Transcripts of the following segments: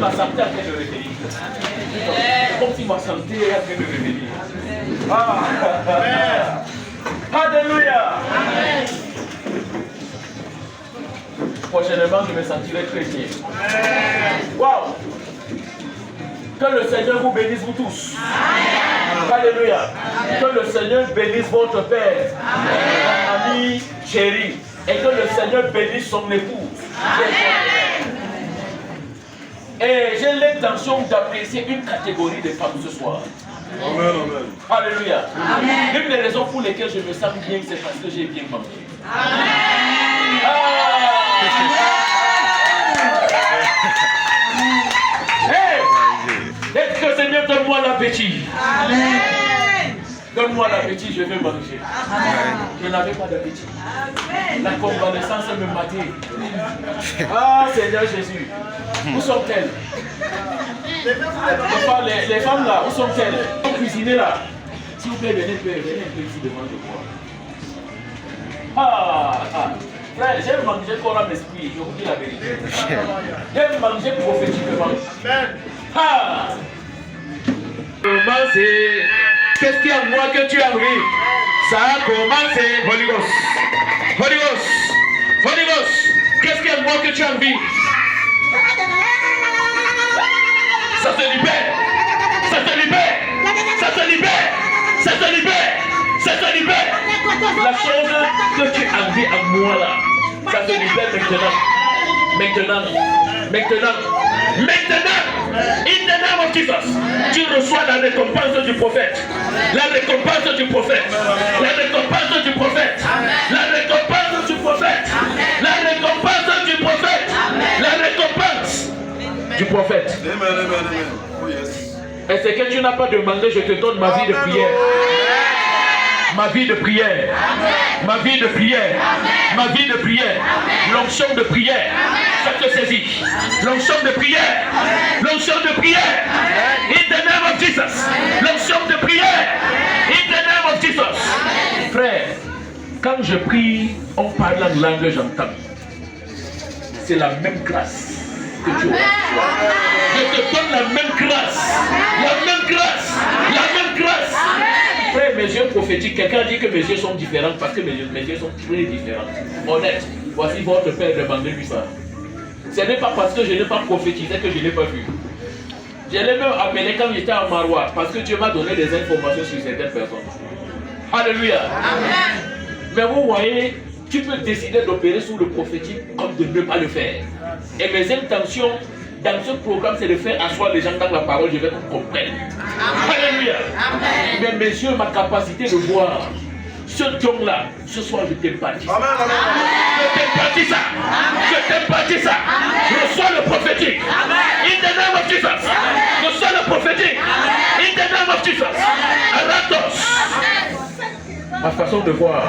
ma santé est en train de revenir. Comme si ma santé est en train de revenir. Alléluia. Prochainement, je me sentirai très bien. Waouh. Que le Seigneur vous bénisse, vous tous. Alléluia. Que le Seigneur bénisse votre père, mon ami chéri. Et que le Seigneur bénisse son épouse. Et j'ai l'intention d'apprécier une catégorie de femmes ce soir. Amen, amen. Alléluia. L'une des raisons pour lesquelles je me sens bien, c'est parce que j'ai bien mangé. Hey! Est-ce que Seigneur, donne-moi l'appétit. Amen. Donne-moi l'appétit, je vais manger. Amen. Je n'avais pas d'appétit. La convalescence me matait. Ah, Seigneur Jésus. Où sont-elles? Les femmes là, où sont-elles? Elles sont cuisinées là. S'il vous plaît, venez un peu ici devant de moi. Frère, j'ai mangé corps à l'esprit, je vous dis la vérité. J'ai mangé prophétiquement. Commencé. Qu'est-ce qu'il y a en moi que tu as envie? Ça a commencé. Holy Ghost. Holy Ghost. Holy Ghost. Qu'est-ce qu'il y a en moi que tu as envie? Ça se libère. Ça se libère. Ça se libère. Ça se libère. Ça se libère. La chose que tu as envie en moi là, ça se libère maintenant. Maintenant. Maintenant. Maintenant. In the name of Jesus. Tu reçois la récompense du prophète. La récompense du prophète. La récompense du prophète. La récompense du prophète. La récompense du prophète. La récompense du prophète. Amen, amen, amen. Oh yes. Et c'est que tu n'as pas demandé, je te donne ma vie de prière. Ma vie de prière. Ma vie de prière. Ma vie de prière. L'onction de prière. Ça te saisit. L'onction de prière. L'onction de prière. In the name of Jesus. L'onction de prière. In the name of Jesus. Frère, quand je prie, on parle en langue, j'entends. C'est la même grâce que tu as. Je te donne la même grâce. La même grâce. La même grâce. Frère, mes yeux prophétiques, quelqu'un dit que mes yeux sont différents parce que mes yeux sont très différents. Honnête, voici votre père, demandez-lui ça. Ce n'est pas parce que je n'ai pas prophétisé que je n'ai pas vu. Je l'ai même appelé quand j'étais à Marois parce que Dieu m'a donné des informations sur certaines personnes. Alléluia. Amen. Mais vous voyez, tu peux décider d'opérer sous le prophétique comme de ne pas le faire. Et mes intentions dans ce programme, c'est de faire asseoir les gens dans la parole, je vais qu'on comprenne. Alléluia. Amen. Mais mes yeux, ma capacité de voir ce don-là, ce soir, je t'impartis. Amen, amen. Je t'impartis ça. Je t'impartis ça. Reçois le prophétique. In the name of Jesus. Reçois le prophétique. In the name of Jesus. Aratos. Ma façon de voir,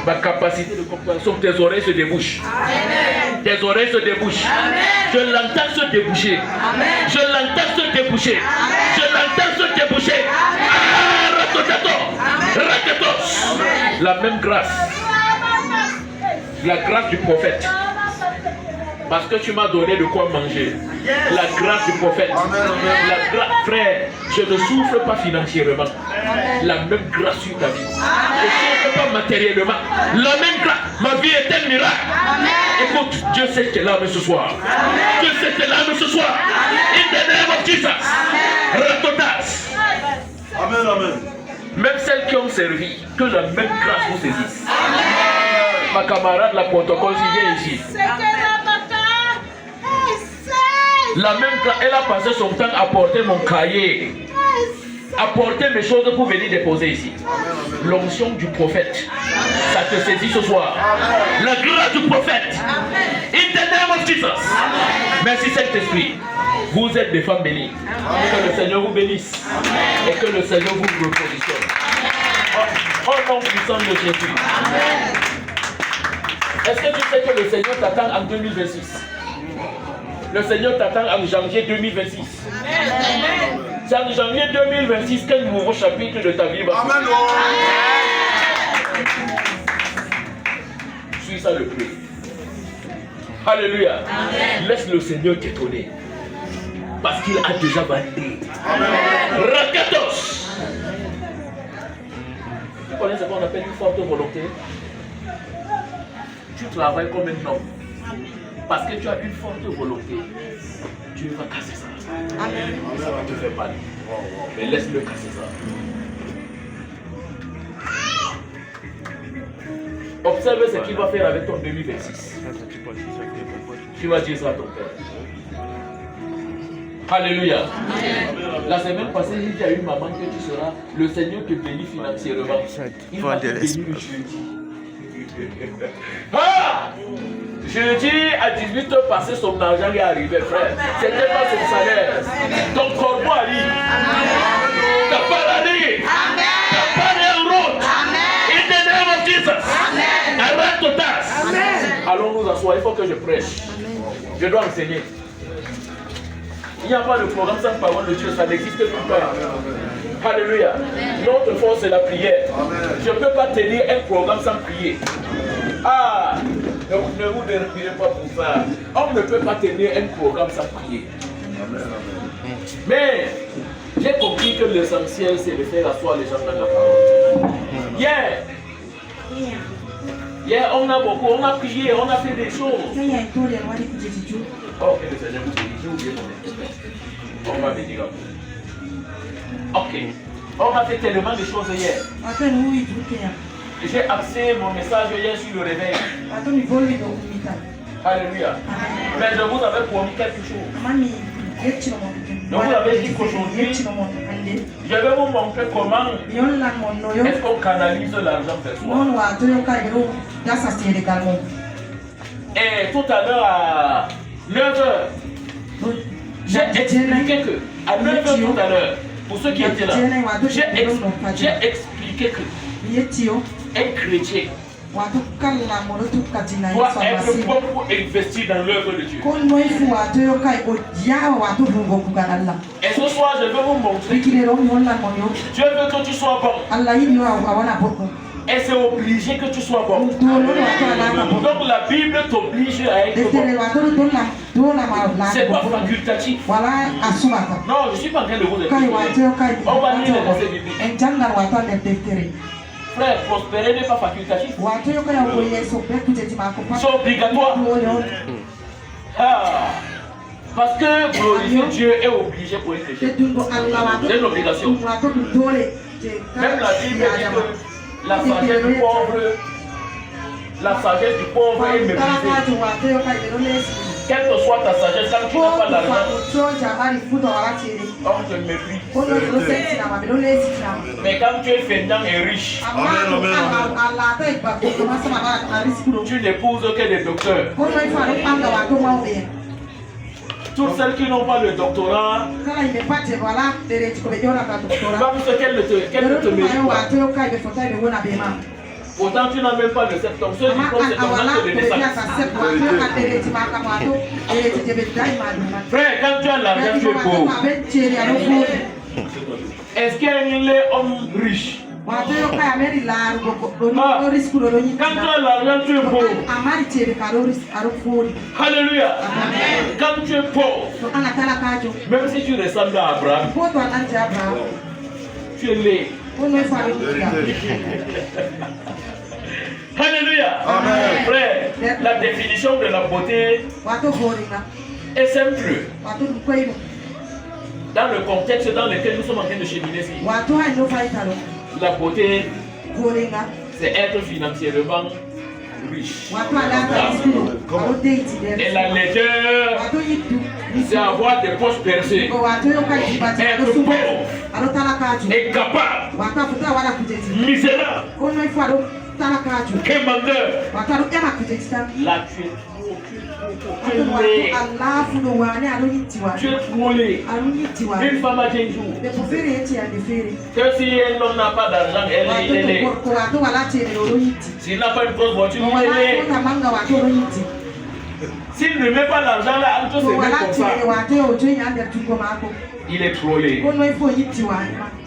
ma capacité de compréhension, tes oreilles se débouchent. Amen. Tes oreilles se débouchent. Amen. Je l'entends se déboucher. Amen. Je l'entends se déboucher. Amen. Je l'entends se déboucher. Ratotato. La même grâce. La grâce du prophète. Parce que tu m'as donné de quoi manger. La grâce du prophète. La grâce, frère, je ne souffre pas financièrement. La même grâce sur ta vie. Je ne souffre pas matériellement. La même grâce. Ma vie est un miracle. Écoute, Dieu sait que tu es là ce soir. Dieu sait que tu es là ce soir. In the name of Jesus. Ratotas. Amen, amen. Même celles qui ont servi, que la même grâce vous saisisse. Ma camarade, la protocole, qui vient ici. La même grâce, elle a passé son temps à porter mon cahier, à porter mes choses pour venir déposer ici. L'onction du prophète, ça te saisit ce soir. La grâce du prophète. In the name of Jesus. Merci Saint-Esprit. Vous êtes des femmes bénies. Que le Seigneur vous bénisse. Et que le Seigneur vous repositionne. Au nom puissant de Jésus. Est-ce que tu sais que le Seigneur t'attend en 2026? Le Seigneur t'attend en janvier 2026. C'est en janvier 2026 qu'un nouveau chapitre de ta vie va Amen. Suis ça le plus. Alléluia. Amen. Laisse le Seigneur t'étonner. Parce qu'il a déjà validé. Rakatos. Vous connaissez ce qu'on appelle une forte volonté? Tu travailles comme un homme. Parce que tu as une forte volonté. Dieu va casser ça. Amen. Ça va te faire mal. Mais laisse-le casser ça. Observe ce qu'il va faire avec ton 2026. Tu vas dire ça à ton père. Alléluia. La semaine passée, il y a une maman que tu seras. Le Seigneur te bénit financièrement. Il va te bénir le jeudi. Ah! Jeudi à 18h passé, son argent est arrivé, frère. C'était pas son salaire. Ton corbeau arrive. Ta part arrive. Ta part est en route. In the name of Jesus. Arrête ton tasse. Allons nous asseoir, il faut que je prêche. Je dois enseigner. Il n'y a pas de programme sans parole de Dieu, ça n'existe plus pas. Alléluia. Notre force c'est la prière. Je ne peux pas tenir un programme sans prier. Ah, ne vous dérangez pas pour ça. On ne peut pas tenir un programme sans prier. Mais j'ai compris que l'essentiel c'est de faire asseoir les gens dans la parole. Hier, on a beaucoup, on a prié, on a fait des choses. Oh, que le Seigneur vous bénisse, j'ai oublié mon espèce. On va bénir. Ok. On a fait tellement de choses hier. J'ai axé mon message hier sur le réveil. Alléluia. Mais je vous avais promis quelque chose. Donc vous avez dit qu'aujourd'hui, je vais vous montrer comment est-ce qu'on canalise l'argent vers soi. Et tout à l'heure à 9h, j'ai expliqué que, à 9h tout à l'heure, pour ceux qui étaient là, j'ai expliqué que un chrétien doit être bon pour investir dans l'œuvre de Dieu. Et ce soir, je vais vous montrer que Dieu veut que tu sois bon. Et c'est obligé que tu sois bon. Donc la Bible t'oblige à être bon. C'est pas facultatif. Non, je ne suis pas en train de vous expliquer. On va lire les versets bibliques. Frère, prospérer n'est pas facultatif. C'est obligatoire. Ah. Parce que glorifier Dieu est obligé pour être chrétien. C'est une obligation. Même la Bible dit que la sagesse du pauvre est méprisée. Quelle que soit ta sagesse, quand tu n'as pas l'argent, on te méprise. Mais quand tu es fainéant et riche, tu n'épouses que des docteurs. Toutes celles qui n'ont pas le doctorat, même ce qu'elles ne te méritent pas. Pourtant, tu n'as même pas le septembre. Ce diplôme, c'est ton acte de naissance. Frère, quand tu as l'argent, tu es pauvre. Est-ce qu'il y a un homme riche? Quand tu as l'argent, tu es pauvre. Alléluia. Quand tu es pauvre, même si tu ressembles à Abraham, tu es laid. Alléluia. Frère, la définition de la beauté est simple. Dans le contexte dans lequel nous sommes en train de cheminer ici, la beauté, c'est être financièrement riche. Et la laideur, c'est avoir des poches percées. Être pauvre, incapable, misérable, quémandeur. Là, tu es tu es trop laid. Une femme a dit un jour que si un homme n'a pas d'argent, elle est laid. S'il n'a pas une grosse voiture, il est laid. S'il ne met pas l'argent là, Anto se met comme ça. Il est trop laid.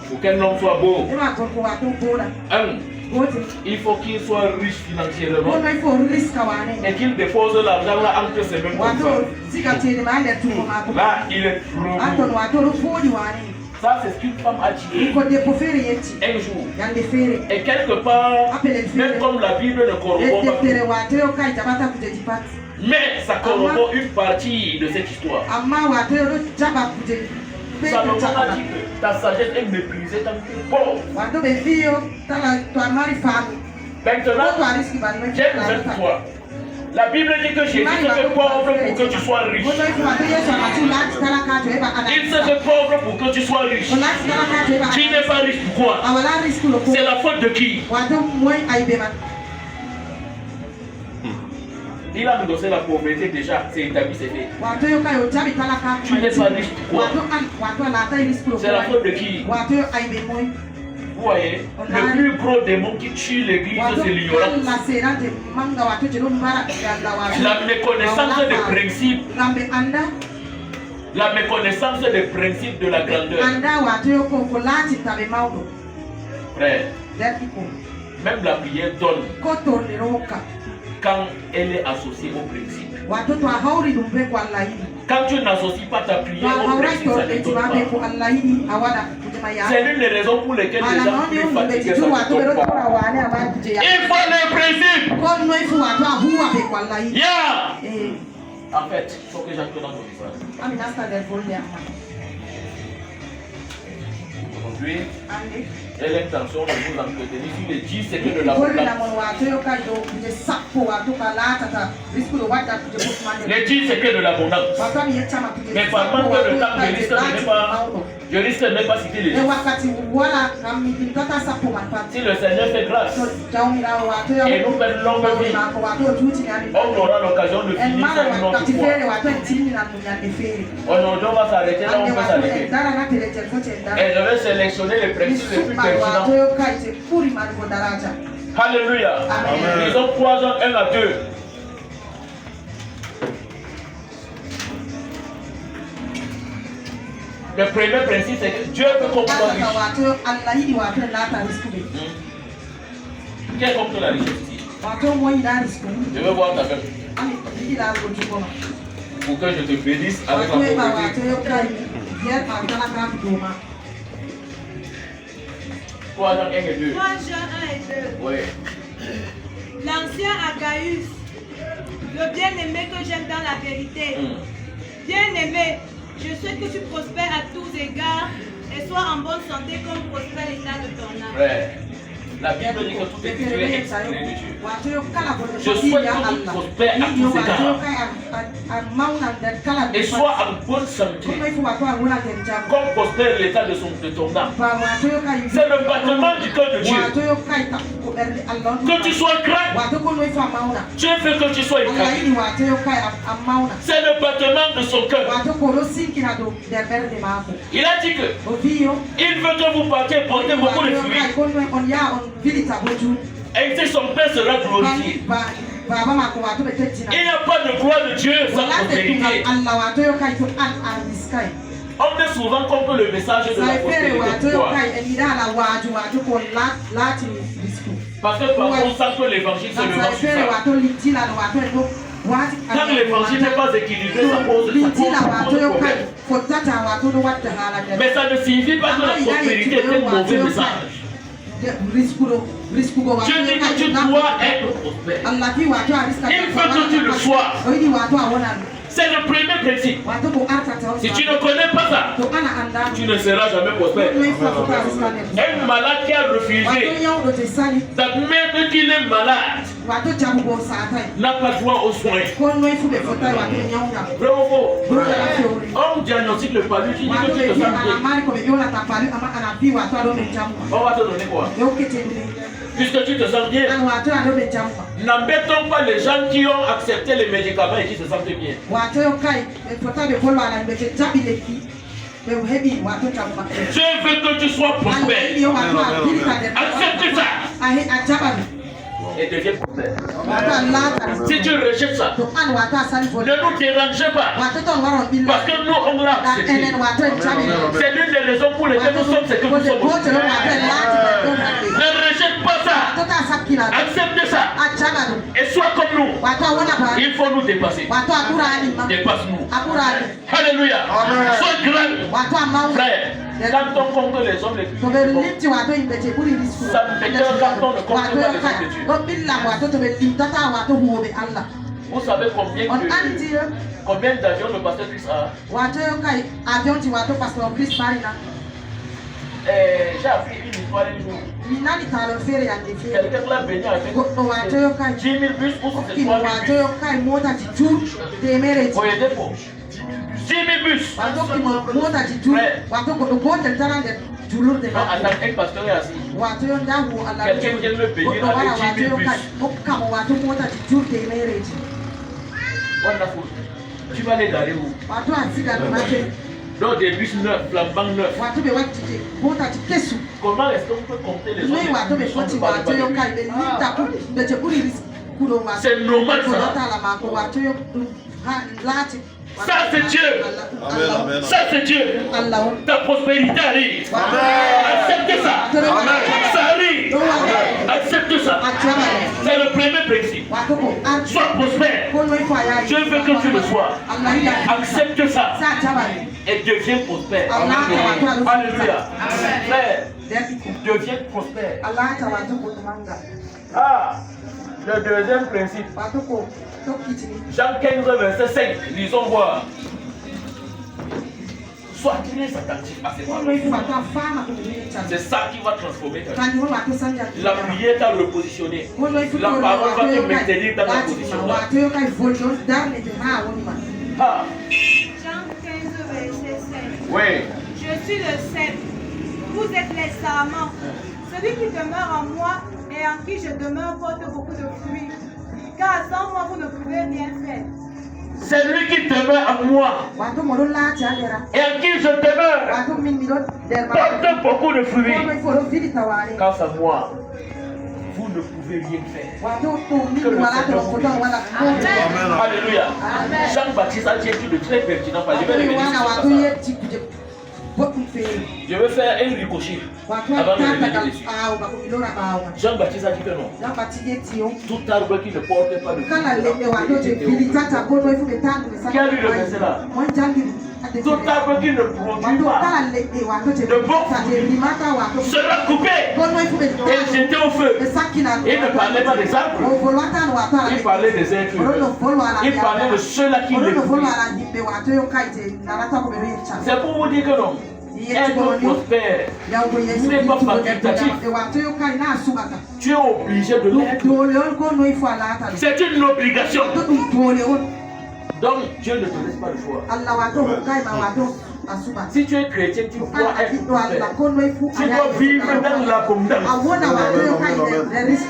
Pour qu'un homme soit beau, il faut qu'il soit riche financièrement kono ifo riska wane et qu'il dépose l'argent là entre ses mêmes wato enfants. siga tede ma nder tugo mako Là, il est trop aton beau. wato ɗo fooɗi wane Ça, c'est ce qu'une femme a dit ko debbo feere yetti un jour. yande feere Et quelque part, Appelez le même fils. comme la Bible ne e corrobore pas, deftere watoyo kay jaɓata kujeji pat mais ça corrobore une partie de cette histoire. amma watoyo ɗo jaɓa kujeji Salomon a dit que ta sagesse est méprisée tant que tu es pauvre. wato ɓe fiyo tala to a mari faamu ko Maintenant, to a riski banno j'aime vers toi. La Bible dit que Jésus se fait pauvre pour que tu sois riche. woto ifu wato yesu amati lati talakajo heɓa Il se fait pauvre pour que tu sois riche. o lati talakajo heɓa Tu n'es pas riche, pourquoi? a wala riskulo ko C'est la faute de qui? wato moy aybe man Il a négocié la pauvreté déjà, c'est établi, c'est fait. wato yo kay o jaɓi talaka Tu n'es pas riche, pourquoi? wato a laatay riskulo C'est la faute de qui? wato yo aybe moy Vous voyez, le plus gros démon qui tue l'église, wato c'est l'ignorance. alla serate manga wato je ɗo mbara yalla wato La méconnaissance des principes, ngam ɓe anda la méconnaissance des principes de la grandeur. anda wato yo ko laatinta ɓe mawɗo Frère, nder ɓikkon même la prière donne ko torɗe ɗo hokka quand elle est associée au principe. wato to a hawri ɗum be ko allah yiɗi Quand tu n'associes pas ta to prière a au hawrai principe, ça ne torɗeji donne ma be ko pas. allah yiɗi a waɗa kuje ma C'est yaha l'une des raisons pour lesquelles les ala gens noon plus ni on fatigués, ɓe ça tu ne wato ɓe donne ɗo tora pas. wane ama kuje yaha Il faut les principes. kon noy fu wato a huwa be ko allah yiɗi Yeah. En fait, il faut que j'entre dans mon message. ami nasta nder volde amma Aujourd'hui, ande j'ai l'intention de vous entretenir sur les 10 secrets de hollina l'abondance. mon wato yo kay ɗo kuje sappo wato ka laatata riskuɗo wadda kuje ɓurtuma nder Les 10 secrets de l'abondance. wato ami yeccama kuje Mais par sappo manque wato de temps, kay je je risque de laati ne pas, mawɗo je risque de ne pas citer les e 10. wakkati wala ngam mi ɗintata sappo man pat Si le Seigneur fait grâce to jawmirawo wato yo et nous fait une longue vie, mako wato o juutini amin on aura l'occasion de en finir mara ça une autre wakkati fois. feere wato en timminan ɗum ñande feere Aujourd'hui, on va s'arrêter là, ande on peut wato en s'arrêter. darana peretel foti en dara Et je vais sélectionner les mi principes les plus suɓɓan wato pertinents. yo kay je ɓuri manugo daraja Alléluia. Amen. Disons 3 Jean 1 à 2. Le premier principe, c'est que Dieu veut qu'on soit asaka riche. wato yo allah yiɗi wato en laata riskuɓe Qui est contre la richesse ici? wato mo yiɗa risku Je veux voir ta main ami yiɗi laarugo jugoma pour que je te bénisse avec wato la heɓa pauvreté. wato yo kay yerɓa talakaɓe doma 3 Jean 1 et 2. 3 Jean 1 et 2. Oui. L'ancien Agaius, le bien-aimé que j'aime dans la vérité. Bien-aimé, je souhaite que tu prospères à tous égards et sois en bonne santé comme prospère l'état de ton âme. Frère, la Bible dit que tout est créé exprès de Dieu. wato yo kala ko Je souhaite que tu prospères à tous wato yo égards kay a mawnan nder kala et sois en bonne santé kono fu wato a wona nder jam comme prospère l'état de ton âme. ba wato yo kay C'est le battement du cœur de Dieu. wato yo kay ko ɓerde allah on Que tu sois grand, wato kono fu a mawna Dieu veut que tu sois allah établi. yiɗi wato yo kay a mawna C'est le battement de son cœur. wato ko ɗo sinkina dow nder ɓerde maako Il a dit que o wi yo il veut que vous partiez porter beaucoup wato de yo kay fruits. kono on yaha on vilita bo juuɗe Et que son Père sera glorifié. baba mako wato ɓe tettina Il n'y a pas de gloire de Dieu sans wala prospérité. tettugal allah wato yo kay to an a riskay On dit souvent contre le message de la sai feere wato prospérité. yo Pourquoi? kay en yiɗa ala waaju wato ko laatini risku Parce que parfois on sent que l'évangile se sai le vend sur feere ça. wato lintilano wato en ɗo waati Quand l'évangile n'est pas équilibré, ça pose lintila wato yo kay problème. fottata wato ɗo wadda haala nder Mais ça ne signifie pas que la prospérité est un mauvais message. riskugo wato Dieu dit que tu dois être prospère. allah wi wato a riska Il veut que tu le sois. o yiɗi wato a wonan C'est le premier principe. wato ko artata on Si tu ne connais pas ça, to ana andano tu ne seras jamais prospère. noy fotota riska nder Un malade qui a wato refusé nyawɗo je sali d'admettre qu'il est malade wato jaɓugo satay n'a pas droit aux soins. kon noy fu ɓe fottay wato nyawda Vrai ou faux? ɗoɗana fewri On diagnostique le palu, tu dis wato que tu ɓe te wi sens ana bien. mari koɓe ƴonata palu amma ana fi wato aɗo ɓe jamma On va te donner quoi? ɓe hokkete ɗume Puisque tu te sens bien. an wato aɗo ɓe jamma N'embêtons pas les gens qui ont accepté les médicaments et qui se sentent bien. wato yo kay ɓe fota ɓe bolwa ala ɓe jaɓi lekki ɓe heɓi wato jamu maɓɓe Dieu veut que tu sois allah prospère. yiɗi yo wato a bilita nder Accepte ça a jaɓan et deviens prospère. wato a laata Si tu rejettes ça, to an wato a sali fo ne nous dérangez pas. wato ton waron ɓilla Parce que nous, on l'a ɗan enen accepté. wato en jaɓi C'est l'une des raisons pour lesquelles nous sommes ce que nous sommes. goto ɗon wato en laati ɓe ɗon maɓɓe Ne rejette pas ça. Accepte ça. Et sois comme nous. Il faut nous dépasser. Dépasse-nous. Alléluia. Sois grand. Frère, quand on compte les hommes les plus forts, ça me fait quand on ne compte pas les hommes de Dieu. Vous savez combien d'avions le pasteur Chris a? J'ai appris une histoire un jour. Quelqu'un l'a béni avec 10 000 bus ou c'est 3 000 bus. Voyez pour 10 000 bus. Un pasteur est assis. Quelqu'un vient le bénir avec 10 000 bus. Wonderful. Tu vas les garder où? Dans des bus neufs, flambant neufs. Comment est-ce qu'on peut compter les autres? C'est normal ça. Ça c'est Dieu. Amen, amen. Ça c'est Dieu. Ta prospérité arrive. Accepte ça. Ça arrive. Accepte ça. C'est le premier principe. Sois prospère. Dieu veut que tu le sois. Accepte ça. Et deviens prospère. Alléluia. Frère, deviens prospère. Ah, le deuxième principe. Jean 15, verset 5, lisons voir. Sois très attentif à ces paroles. C'est ça qui va transformer ta vie. La prière t'a repositionné. La parole va te maintenir dans la position là. Ah. Jean 15, verset 5. Oui. Je suis le cep. Vous êtes les sarments. Celui qui demeure en moi et en qui je demeure porte beaucoup de fruits. Car sans moi, vous ne pouvez rien faire. C'est lui qui demeure en moi et en qui je demeure porte beaucoup de fruits. Car sans moi, vous ne pouvez rien faire. Alléluia. Jean-Baptiste a dit un truc de très pertinent. Je vais revenir sur ça. Je vais faire un ricochet avant de revenir dessus. Jean-Baptiste a dit que non. Tout arbre qui ne porte pas de fruits. Qui a lu le verset là? Tout arbre qui ne produit pas de bons fruits sera coupé et jeté au feu. Il ne parlait pas des arbres. Il parlait des êtres humains. Il parlait de ceux-là qui ne produisent. C'est pour vous dire que non. Être prospère n'est pas facultatif. Tu es obligé de l'être. C'est une obligation. Donc Dieu ne te laisse pas le choix. Si tu es chrétien, tu dois être prospère. Tu dois vivre dans l'abondance.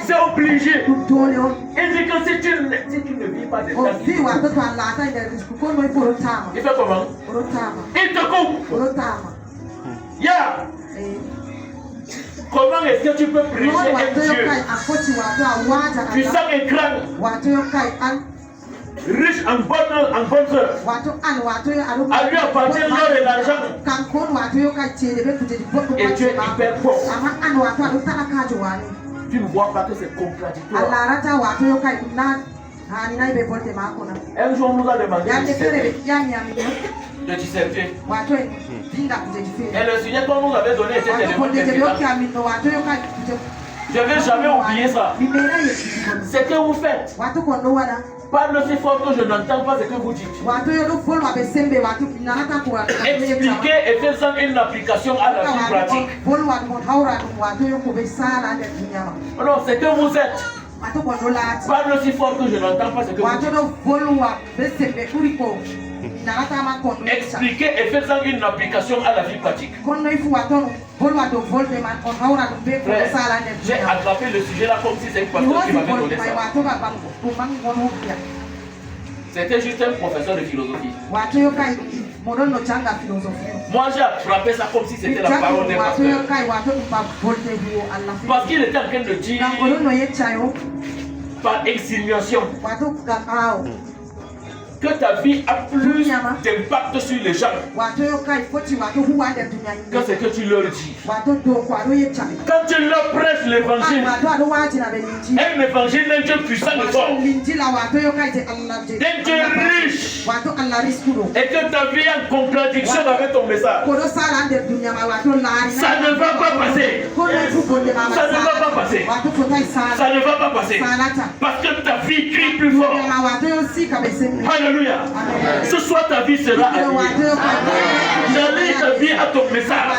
C'est obligé. Il dit que si tu ne vis pas des temps, il fait comment? Il te coupe. Yeah. Comment est-ce que tu peux prêcher un Dieu puissant et grand, riche en bonnes œuvres, à lui appartient l'or et l'argent, et tu es hyper pauvre? Tu ne vois pas que c'est contradictoire. Un jour on nous a demandé de discerner. Et le sujet qu'on nous avait donné était tellement pertinent. Je ne vais jamais oublier ça. Ce que vous faites, parle si fort que je n'entends pas ce que vous dites. Expliquez et faisant une application à la vie pratique. Non, c'est que vous êtes. Parle si fort que je n'entends pas ce que vous dites. Expliquez et faisant une application à la vie pratique. J'ai attrapé le sujet là comme si c'était un pasteur qui m'avait donné ça. C'était juste un professeur de philosophie. Moi j'ai attrapé ça comme si c'était la parole d'un pasteur. Parce qu'il était en train de dire par insinuation que ta vie a plus d'impact sur les gens que ce que tu leur dis. Quand tu leur prêches l'évangile, un évangile d'un Dieu puissant et fort, d'un Dieu riche, et que ta vie est en contradiction avec ton message, ça ne va pas passer. Ça ne va pas passer. Ça ne va pas passer. Parce que ta vie crie plus fort. Alléluia. Ce soir, ta vie sera alignée. J'allie ta vie à ton message.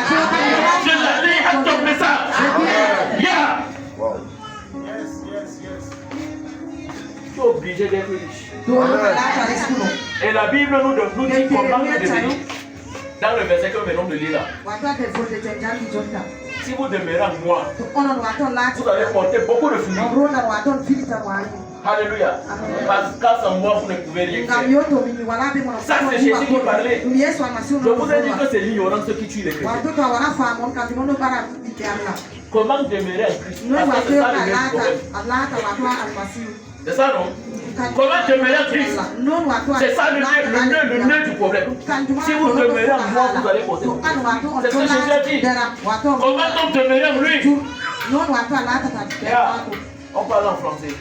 Je l'allie à ton message. Yeah. Tu es obligé d'être riche. Et la Bible nous dit comment nous devenons. Dans le verset que nous venons de lire là. Si vous demeurez en moi, vous allez porter beaucoup de fruits. Alléluia. Parce qu'à sans moi, vous ne pouvez rien faire. Ça, c'est Jésus qui parlait. Je vous ai dit que c'est l'ignorance qui tue les chrétiens. Comment demeurer en Christ? Parce que c'est ça le même problème. C'est ça, non? Comment demeurer en Christ? C'est ça le nœud du problème. Si vous demeurez en moi, vous allez porter. C'est ce que Jésus a dit. Comment donc demeurer en lui? On parle en français.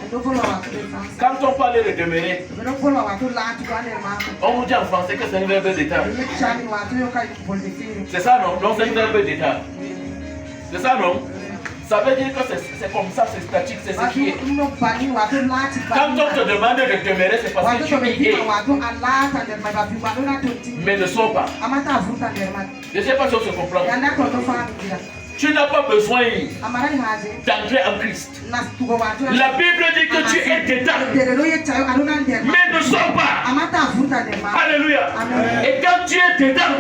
Quand on parle de demeurer, on vous dit en français que c'est un verbe d'état. C'est ça, non? Non, c'est un verbe d'état. C'est ça, non? Ça veut dire que c'est comme ça, c'est statique, c'est ce qui est. Quand on te demande de demeurer, c'est parce que tu y es. Mais ne sors pas. Je ne sais pas si on se comprend. Tu n'as pas besoin d'entrer en Christ. La Bible dit que tu es dedans. Mais ne sors pas. Alléluia. Et quand tu es dedans,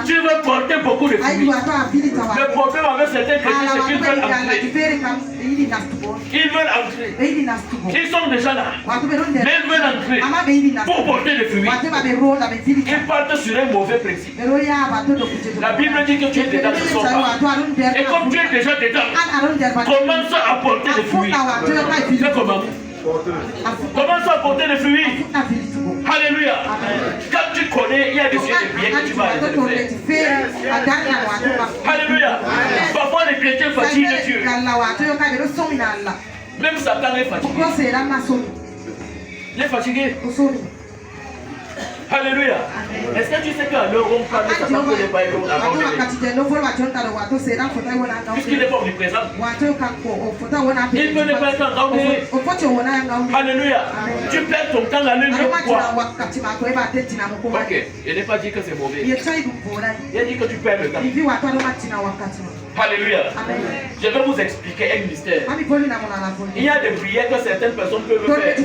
tu vas porter beaucoup de fruits. Le problème avec certains chrétiens, c'est qu'ils veulent entrer. Ils veulent entrer. Ils sont déjà là. Mais ils veulent entrer pour porter des fruits. Ils partent sur un mauvais principe. La Bible dit que tu es dedans, ne sors pas. Et comme tu es déjà dedans, commence à porter des fruits. C'est comment? Commence à porter des fruits. Alléluia. Quand tu connais, il y a des sujets de prière que tu vas arrêter de faire. Alléluia. Parfois les chrétiens fatiguent Dieu. Même Satan est fatigué. Il est fatigué. Alléluia. Est-ce que tu sais qu'à l'heure où on parle de Satan, il n'est pas abandonné? Puisqu'il n'est pas omniprésent. Il peut ne pas être endormi. Alléluia. Tu perds ton temps à l'heure pourquoi? Ok. Il n'est pas dit que c'est mauvais. Il a dit que tu perds le temps. Alléluia. Je vais vous expliquer un mystère. Il y a des prières que certaines personnes peuvent faire.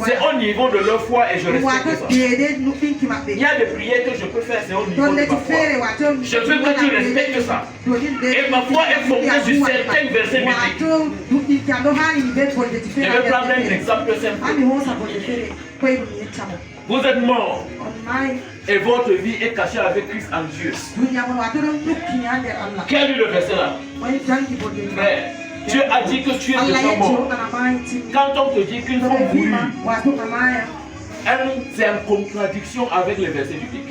C'est au niveau de leur foi et je respecte ça. Il y a des prières que je peux faire, c'est au niveau de ma foi. Je veux que tu respectes ça. Et ma foi est fondée sur certains versets bibliques. Je vais prendre un exemple simple. Vous êtes mort et votre vie est cachée avec Christ en Dieu. Quel est le verset là? Frère, Dieu a dit que tu es déjà mort. Quand on te dit qu'il faut mourir, c'est en contradiction avec les versets bibliques.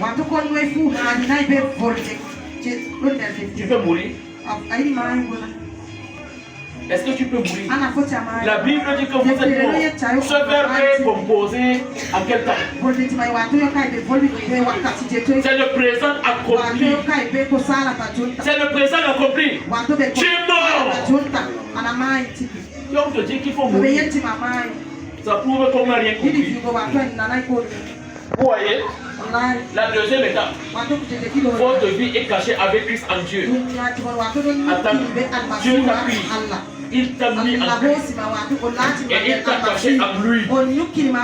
Tu peux mourir. Est-ce que tu peux mourir? La Bible dit que vous êtes mort. Ce verbe est composé en quel temps? C'est le présent accompli. C'est le présent accompli. Tu es mort. Si on te dit qu'il faut mourir, ça prouve qu'on n'a rien compris. Vous voyez? La deuxième étape, votre vie est cachée avec Christ en Dieu. Attends, Dieu t'a pris. Il t'a mis en Christ. Et il t'a caché en lui.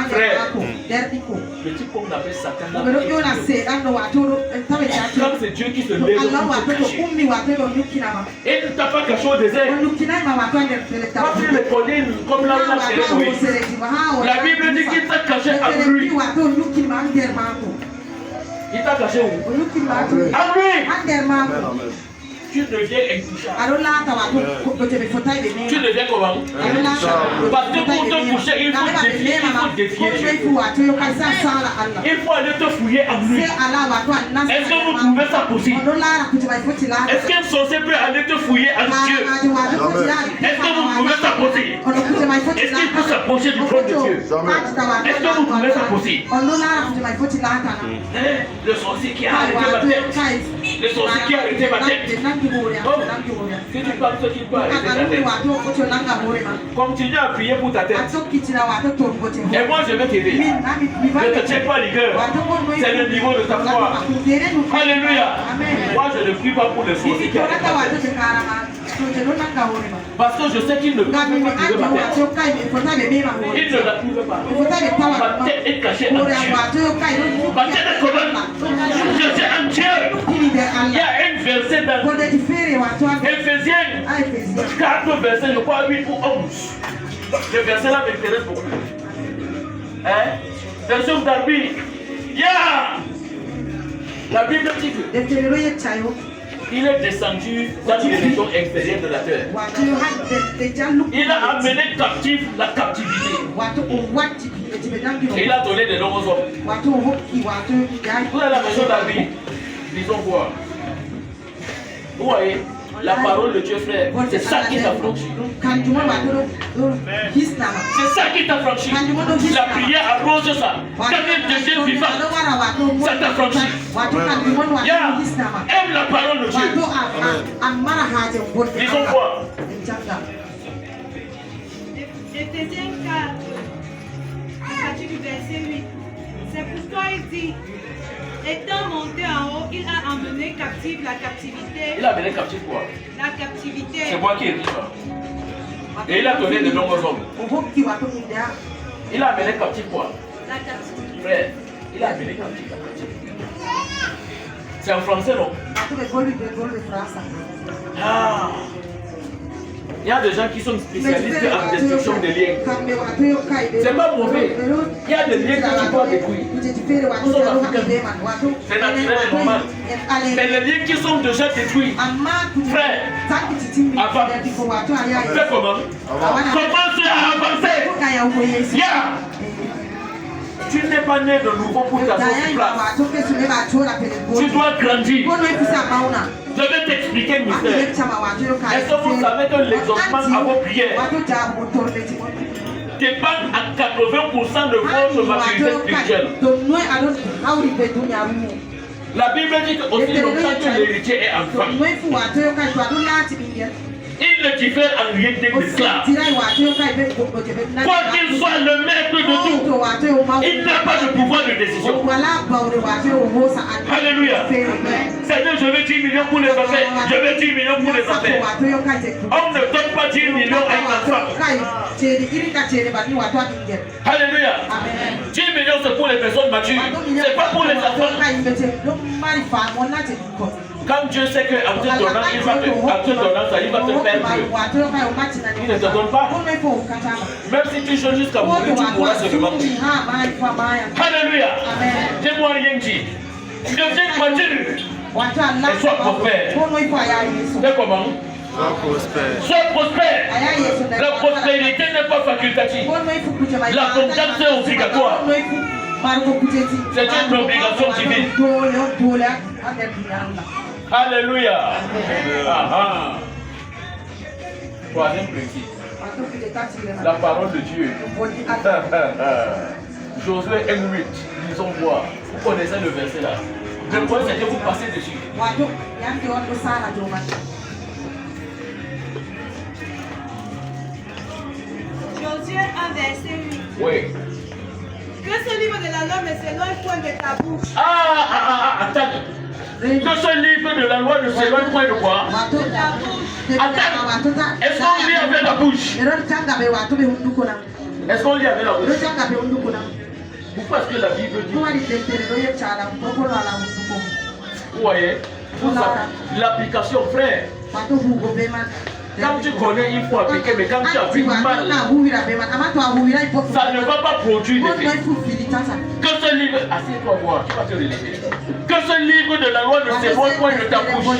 Frère, le type qu'on appelle Satan, comme c'est Dieu qui se lève pour te cacher. Et il ne t'a pas caché au désert. Quand tu le connais comme là où il a créé Moïse. La Bible dit qu'il t'a caché en lui. Il t'a caché où? En lui. tu deviens intouchable. Adolata watu kote befotai de Tu deviens comment? Parce que pour te toucher, il faut défier, il faut défier Dieu. Il faut aller te fouiller en lui. Est-ce que vous trouvez ça possible? Est-ce qu'un sorcier peut aller te fouiller en Dieu? Est-ce que vous trouvez ça possible? Est-ce qu'il peut s'approcher du trône de Dieu? Est-ce que vous trouvez ça possible? Le sorcier qui a arrêté ma tête. Le sorcier qui a arrêté ma tête. Si tu parles ce qu'il peut arrêter ta tête. Continue à prier pour ta tête. Et moi je vais t'aider. Ne te tiens pas rigueur. C'est le niveau de ta foi. Alléluia. Moi je ne prie pas pour le sorcier qui arrête ma tête. Parce que je sais qu'il ne peut pas trouver ma tête. Il ne la trouve pas. Ma tête est cachée en Dieu. Ma tête est comment? Je suis en Dieu. Il y a un verset dans Éphésiens 4 versets, je crois 8 ou 11. Ce verset là m'intéresse beaucoup. Hein? Version Darby. Yeah! La Bible dit que il est descendu dans les régions inférieures de la terre. Il a amené captif la captivité. Et il a donné des noms aux hommes. Vous avez la maison d'Arby, disons quoi? Vous voyez, la parole de Dieu, frère, c'est ça qui t'a franchi. C'est ça qui t'a franchi. La prière arrose ça. Quand il devient vivant, ça t'a franchi. Aime la parole de Dieu. Disons quoi? Éphésiens 4, à partir du verset 8. C'est pourquoi il dit, étant monté en haut, il a emmené captive la captivité. Il a amené captif quoi? La captivité. C'est moi qui ai dit ça. Et il a donné des noms aux hommes. Il a amené captif quoi? La captivité. Frère, il a amené captif la captivité. C'est en français, non? Ah! Il y a des gens qui sont spécialistes en destruction des liens. C'est pas mauvais. Il y a des liens que tu dois détruire. Nous sommes africains. C'est naturel et normal. Mais les liens qui sont déjà détruits, frère, avant, fais comment? Commence à avancer. Yeah. Tu n'es pas né de nouveau pour t'asseoir sur place. Tu dois grandir. Je vais t'expliquer le mystère. Est-ce que vous savez que l'exaucement à vos prières dépend à 80% de votre maturité spirituelle? La Bible dit que aussi longtemps que l'héritier est enfant, il ne diffère en rien des esclaves. Quoi qu'il soit le maître de tout, il n'a pas de pouvoir de décision. Alléluia. Seigneur, je veux 10 millions pour les affaires. Je veux 10 millions pour les affaires. On ne donne pas 10 millions à un enfant. Alléluia. 10 millions c'est pour les personnes matures. C'est pas pour les enfants. Quand Dieu sait qu'en te donnant, il va te perdre. Il ne te donne pas. Même si tu changes jusqu'à mourir, tu mourras seulement. Alléluia. Dis-moi rien dit. Deviens mature. Et sois prospère. C'est comment? Sois prospère. La prospérité n'est pas facultative. La confiance est obligatoire. C'est une obligation divine. Alléluia. Troisième principe. La parole de Dieu. Josué 1:8. Disons voir. Vous connaissez le verset là. Le point c'est que vous passez dessus. Josué 1, verset 8. Oui. Que ce livre de la loi ne s'éloigne point de ta bouche. Attends. Que ce livre de la loi ne s'éloigne point de quoi? De ta bouche. Attends. Est-ce qu'on lit avec la bouche? Est-ce qu'on lit avec la bouche? Pourquoi est-ce que la Bible dit? Vous voyez? L'application, frère. Quand tu connais, il faut appliquer, mais quand tu appliques mal, ça ne va pas produire d'effet. Que ce livre, assieds-toi voir, tu vas te relever. Que ce livre de la loi ne s'éloigne point de ta bouche.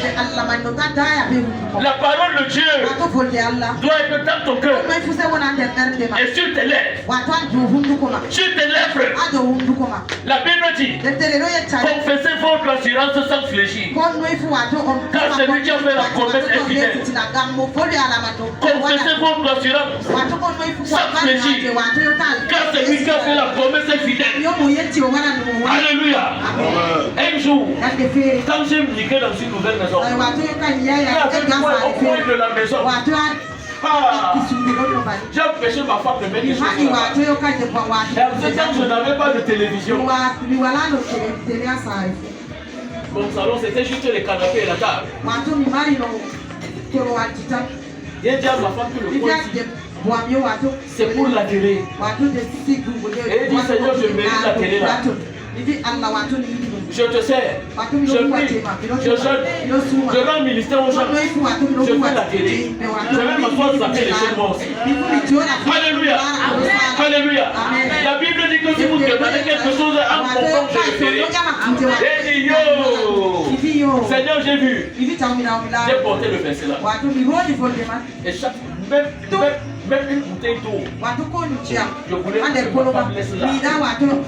La parole de Dieu doit être dans ton cœur et sur tes lèvres. Sur tes lèvres. La Bible dit, confessez votre assurance sans fléchir. Car celui qui a fait la promesse est fidèle. Confessez votre assurance sans fléchir. Car celui qui a fait la promesse est fidèle. Alléluia. Un jour, quand j'ai migré dans une nouvelle maison, il y avait quoi au coin de la maison. J'ai empêché ma femme de mettre des choses là-bas. Et en ce temps, je n'avais pas de télévision. Mon salon, c'était juste les canapés et la table. J'ai dit à ma femme que le coin c'est pour la télé. Et il dit, Seigneur, je mérite la télé là. Je te sers, je prie, je jeûne, je rends le ministère aux gens, je fais la télé. Je vais m'asseoir zapper les chez moi aussi. Alléluia. Alléluia. La Bible dit que si vous demandez quelque chose en mon nom, je le ferai. Et dit yo, Seigneur, j'ai vu. J'ai porté le verset là. Et chaque, même une bouteille d'eau, je voulais que ma femme laisse là.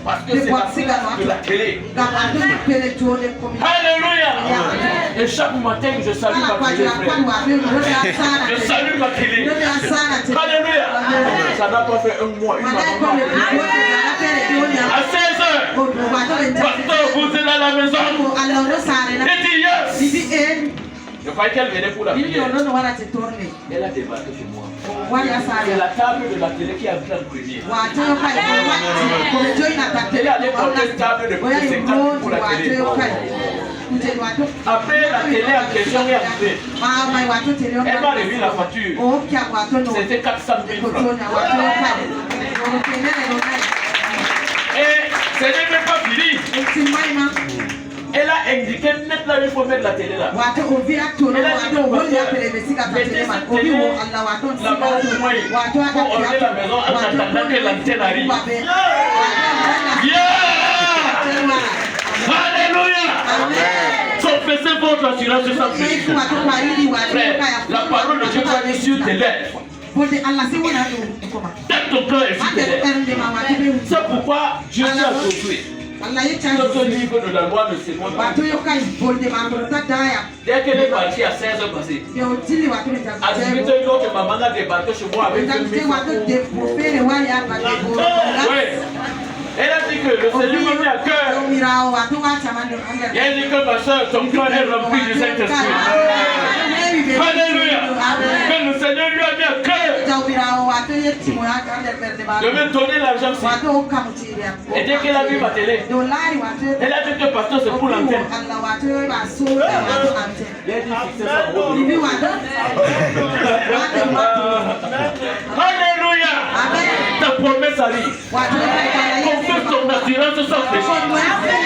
Parce que c'est la de la télé. Alléluia. Et chaque matin, je salue ma télé, frère. Je salue ma télé. Alléluia. Ça n'a pas fait un mois, une maman. À 16h, pasteur, vous êtes à la maison. Et dit yes. Je croyais qu'elle venait pour la prière. Elle a débarqué chez moi. C'est la table de la télé qui a pris en premier. Elle allait porter une table de plus de 50 pour la télé. Après, la télé en question est arrivée. Elle m'a remis la facture. C'était 400 000 francs. Et ce n'est même pas fini. Elle a indiqué net là, il faut mettre la télé là. Elle a dit que mettez cette télé là-bas au moins pour orner la maison en attendant que l'antenne arrive. Yeah! Alléluia! Confessez votre assurance sans fléchir. Frère, la parole de Dieu va être sur tes lèvres. Dans ton cœur et sur tes lèvres. C'est pourquoi Dieu t'a sauvé. Notre livre de la loi ne s'éloigne pas. Dès qu'elle est partie à 16h passées, à 18h, une autre maman a débarqué chez moi avec 2000 francs. Oui. Elle a dit que le Seigneur m'a mis à cœur. Et elle dit que ma soeur, ton cœur est rempli du Saint-Esprit. Alléluia. Que le Seigneur lui a mis à cœur de me donner l'argent. Et dès qu'elle a vu ma télé, elle a dit que pasteur c'est pour l'antenne. Elle a dit fixez ça au haut. Alléluia. Ta promesse arrive. Confesse ton assurance sans fléchir.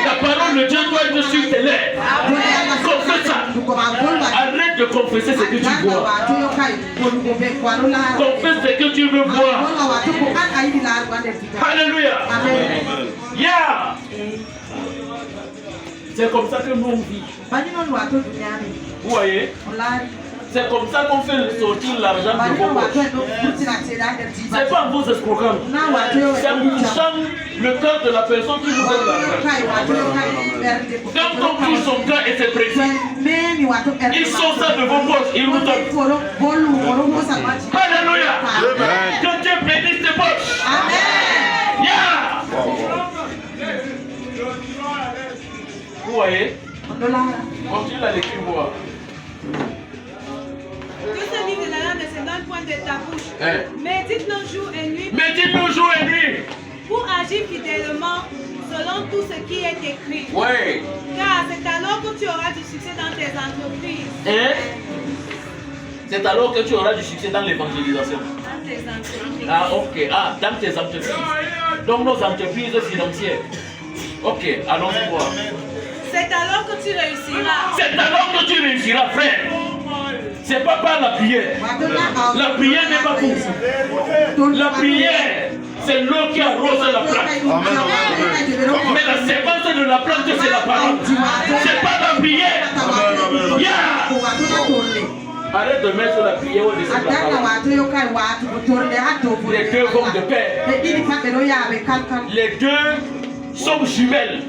La parole de Dieu doit être sur tes lèvres. Confesse ça. Arrête de confesser ce que tu vois. Confesse ce que tu veux voir. Alléluia. Yeah. C'est comme ça que nous on vit. Vous voyez? C'est comme ça qu'on fait sortir l'argent de vos poches. C'est pas vos escroquants. C'est touchant le cœur de la personne qui vous donne l'argent. Quand on touche son cœur et ses principes, ils sont ça de vos poches, ils vous donnent. Alléluia. Que Dieu bénisse tes poches. Amen. Yeah. Vous voyez? Continue la lecture, voir. Que ce livre de la loi ne s'éloigne point de ta bouche. Médite-le jour et nuit. Médite-le jour et nuit. Pour agir fidèlement selon tout ce qui est écrit. Oui. Car c'est alors que tu auras du succès dans tes entreprises. C'est alors que tu auras du succès dans l'évangélisation. Dans tes entreprises. Ah, ok. Ah, dans tes entreprises. Donc nos entreprises financières. Ok, allons-y voir. C'est alors que tu réussiras. C'est alors que tu réussiras, frère. C'est pas par la prière. La prière n'est pas pour vous. La prière, c'est l'eau qui arrose la plante. Mais la séquence de la plante, c'est la parole. C'est pas la prière. Arrête de mettre la prière au-dessus de la parole. Les deux vont de pair. Les deux sont jumelles.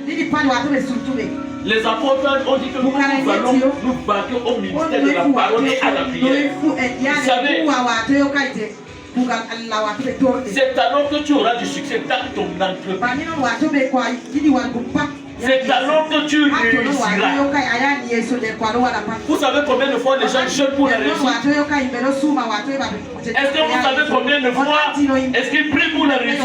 Les apôtres ont dit que nous allons nous battre au ministère de la parole et à la prière. Vous savez, c'est alors que tu auras du succès dans ton entreprise. C'est alors que tu réussiras. Vous savez combien de fois les gens jeûnent pour la réussite? Est-ce que vous savez combien de fois est-ce qu'ils prient pour la réussite?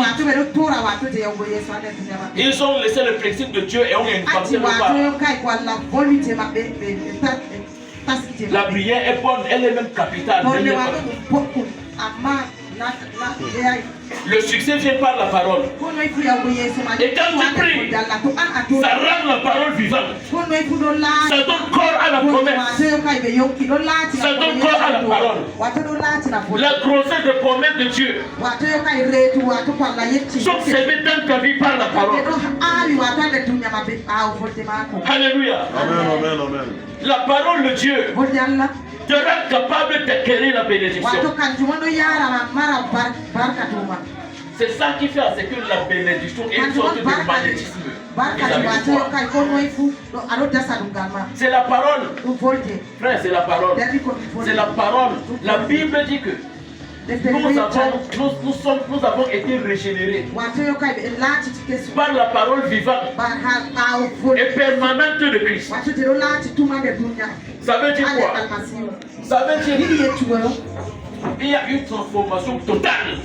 Ils ont laissé le principe de Dieu et ont impacté le pas. La prière est bonne, elle est même capitale. Le succès vient par la parole. Et quand tu pries, ça rend la parole vivante. Ça donne corps à la promesse. Ça donne corps à la parole. La grossesse de promesse de Dieu sont semées dans ta vie par la parole. Alléluia. Amen, amen, amen. La parole de Dieu te rend capable d'acquérir la bénédiction. C'est ça qui fait à ce que la bénédiction est une sorte de magnétisme. C'est la parole. Frère, c'est la parole. C'est la parole. La Bible dit que nous avons été régénérés par la parole vivante et permanente de Christ. Ça veut dire quoi? Ça veut dire il y a une transformation totale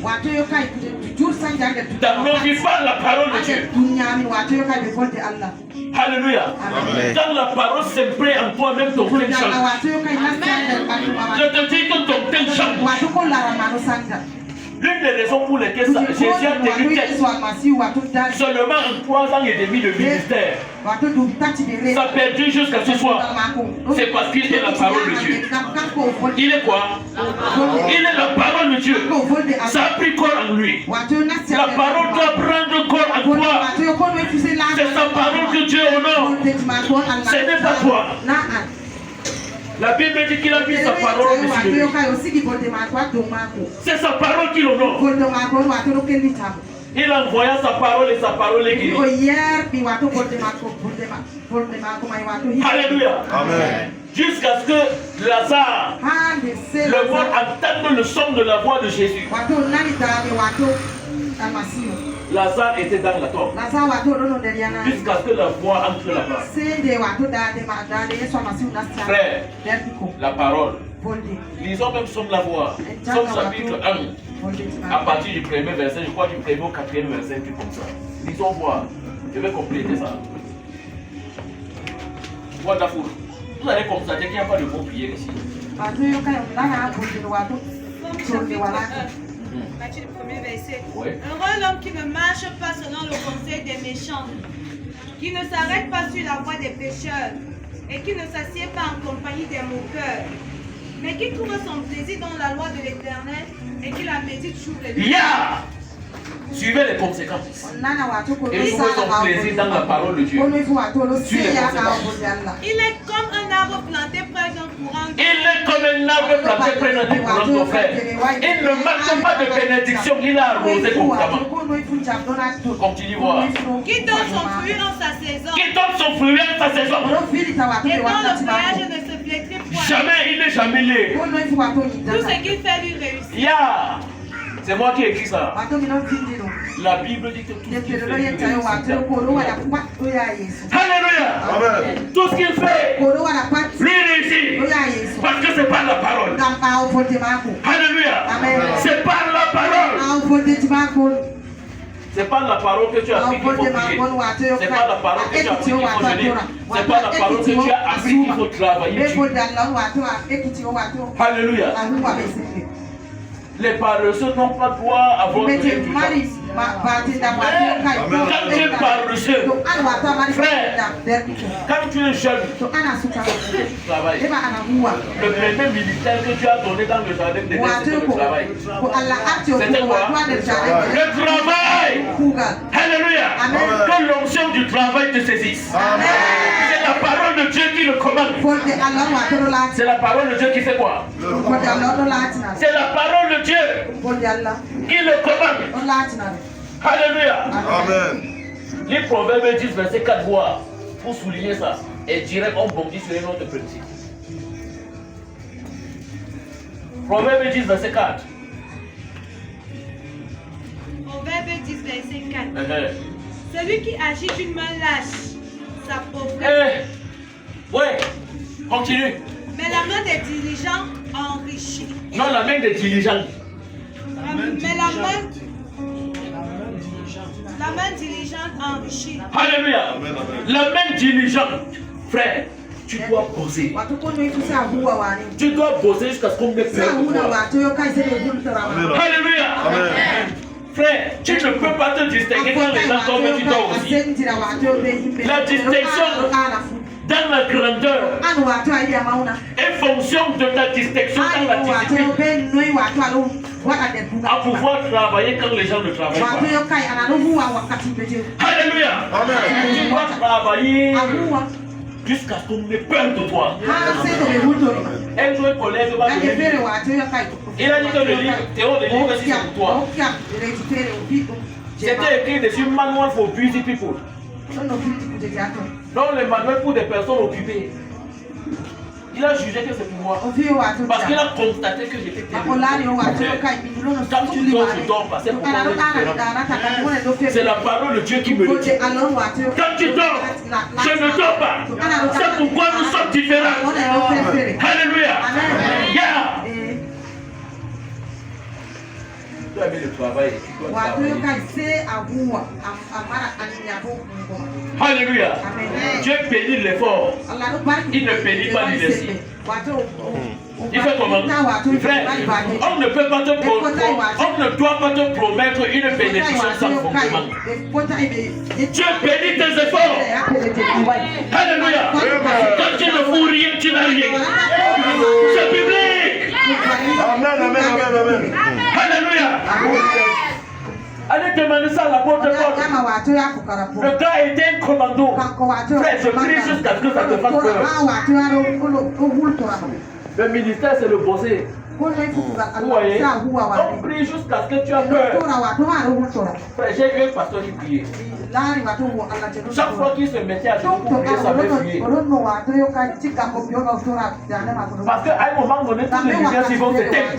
dans nos vies par la parole de Dieu. Alléluia. Quand la parole s'imprègne en toi, même ton plein change. Je te dis que ton plein change. L'une des raisons pour lesquelles Jésus a tenu tête seulement en 3 ans et demi de ministère, ça a perdu jusqu'à ce soir, c'est parce qu'il est la parole de Dieu. Il est quoi? Il est la parole de Dieu. Ça a pris corps en lui. La parole doit prendre corps en toi. C'est sa parole que Dieu honore. Ce n'est pas toi. La Bible dit qu'il a mis sa parole au-dessus de lui. C'est sa parole qu'il honore. Il envoya sa parole et sa parole est guérie. Alléluia. Amen. Jusqu'à ce que Lazare, le monde entende le son de la voix de Jésus. Lazare était dans la tombe. Jusqu'à ce que la voix entre là-bas. Frère, la parole. Lisons même Somme la voix. Somme chapitre 1. À partir du premier verset, je crois du premier au 4e verset, tout comme ça. Lisons voir. Je vais compléter ça. Wonderful. Vous allez constater qu'il n'y a pas de mot prière ici. Matthieu, le premier verset. Ouais. Heureux l'homme qui ne marche pas selon le conseil des méchants, qui ne s'arrête pas sur la voie des pécheurs et qui ne s'assied pas en compagnie des moqueurs, mais qui trouve son plaisir dans la loi de l'Éternel et qui la médite jour et nuit. Suivez les conséquences. Et trouvez son plaisir dans la parole de Dieu. Suivez les conséquences. Il est comme un arbre planté près d'un courant d'eau. Il est comme un arbre planté près d'un courant d'eau, frère. Il ne marche pas de bénédiction, il a arrosé constamment. Continue voir. Qui donne son fruit en sa saison. Qui donne son fruit en sa saison. Et dont le feuillage ne se flétrit point. Jamais, il n'est jamais laid. Tout ce qu'il fait lui réussit. C'est moi qui ai écrit ça. La Bible dit que tout ce qu'il fait, lui réussit. Alléluia. Amen. Tout ce qu'il fait, lui réussit. Parce que c'est par la parole. Alléluia. C'est par la parole. C'est pas la parole que tu as appris qu'il faut prier. C'est pas la parole que tu as appris qu'il faut jeûner. C'est pas la parole que tu as appris qu'il faut travailler. Alléluia. Les paresseux n'ont pas droit à votre étudiant. Quand tu parles de Dieu, frère, quand tu es jeune, tu travailles. Le premier ministère que tu as donné dans le jardin d'Éden, c'était le travail. C'était quoi? Le travail. Alléluia. Que l'onction du travail te saisisse. C'est la parole de Dieu qui le commande. C'est la parole de Dieu qui fait quoi? C'est la parole de Dieu qui le commande. Alléluia. Amen. Les Proverbes 10, verset 4 voix pour souligner ça. Et direct, on bondit sur un autre principe. Proverbes 10, verset 4. Proverbe 10, verset 4. Celui qui agit d'une main lâche s'appauvrit. Ouais, continue. Mais la main des diligents enrichit. Non, la main des diligents. Mais la main diligente enrichit. Alléluia. La main diligente, frère, tu dois bosser. Tu dois bosser jusqu'à ce qu'on ait peur de toi. Alléluia. Frère, tu ne peux pas te distinguer quand les gens tombent, tu dois aussi. La distinction dans la grandeur est fonction de ta distinction dans la discipline. À pouvoir travailler quand les gens ne travaillent pas. Alléluia. Tu dois travailler jusqu'à ce qu'on ait peur de toi. Un jour, un collègue va me dire, il a dit que le livre, Théo, le livre, c'est pour toi. C'était écrit dessus, manual for busy people. Donc, le manuel pour des personnes occupées. Il a jugé que c'est pour moi. Parce qu'il a constaté que j'étais terrible. Quand tu dors, je dors pas. C'est pourquoi c'est la parole de Dieu qui me le dit. Quand tu dors, je ne dors pas. C'est pourquoi nous sommes différents. Alléluia. Yeah. Tu as mis le travail. Tu dois travailler. Alléluia. Dieu bénit l'effort. Il ne bénit pas l'inertie. Il fait comment? Frère, on ne peut pas te on ne doit pas te promettre une bénédiction sans fondement. Dieu bénit tes efforts. Alléluia. Quand tu ne fous rien, tu n'as rien. C'est biblique. Amen. Alléluia. Allez demander ça à l'apôtre Paul. Le gars était un commando. Frère, je prie jusqu'à ce que ça te fasse peur. Le ministère, c'est le bosser. Vous voyez? On prie jusqu'à ce que tu as peur. Frère, j'ai vu un pasteur qui priait. Chaque fois qu'il se mettait à genoux pour prier, ça me fuyait. Parce qu'à un moment donné, toutes les lumières vont s'éteindre.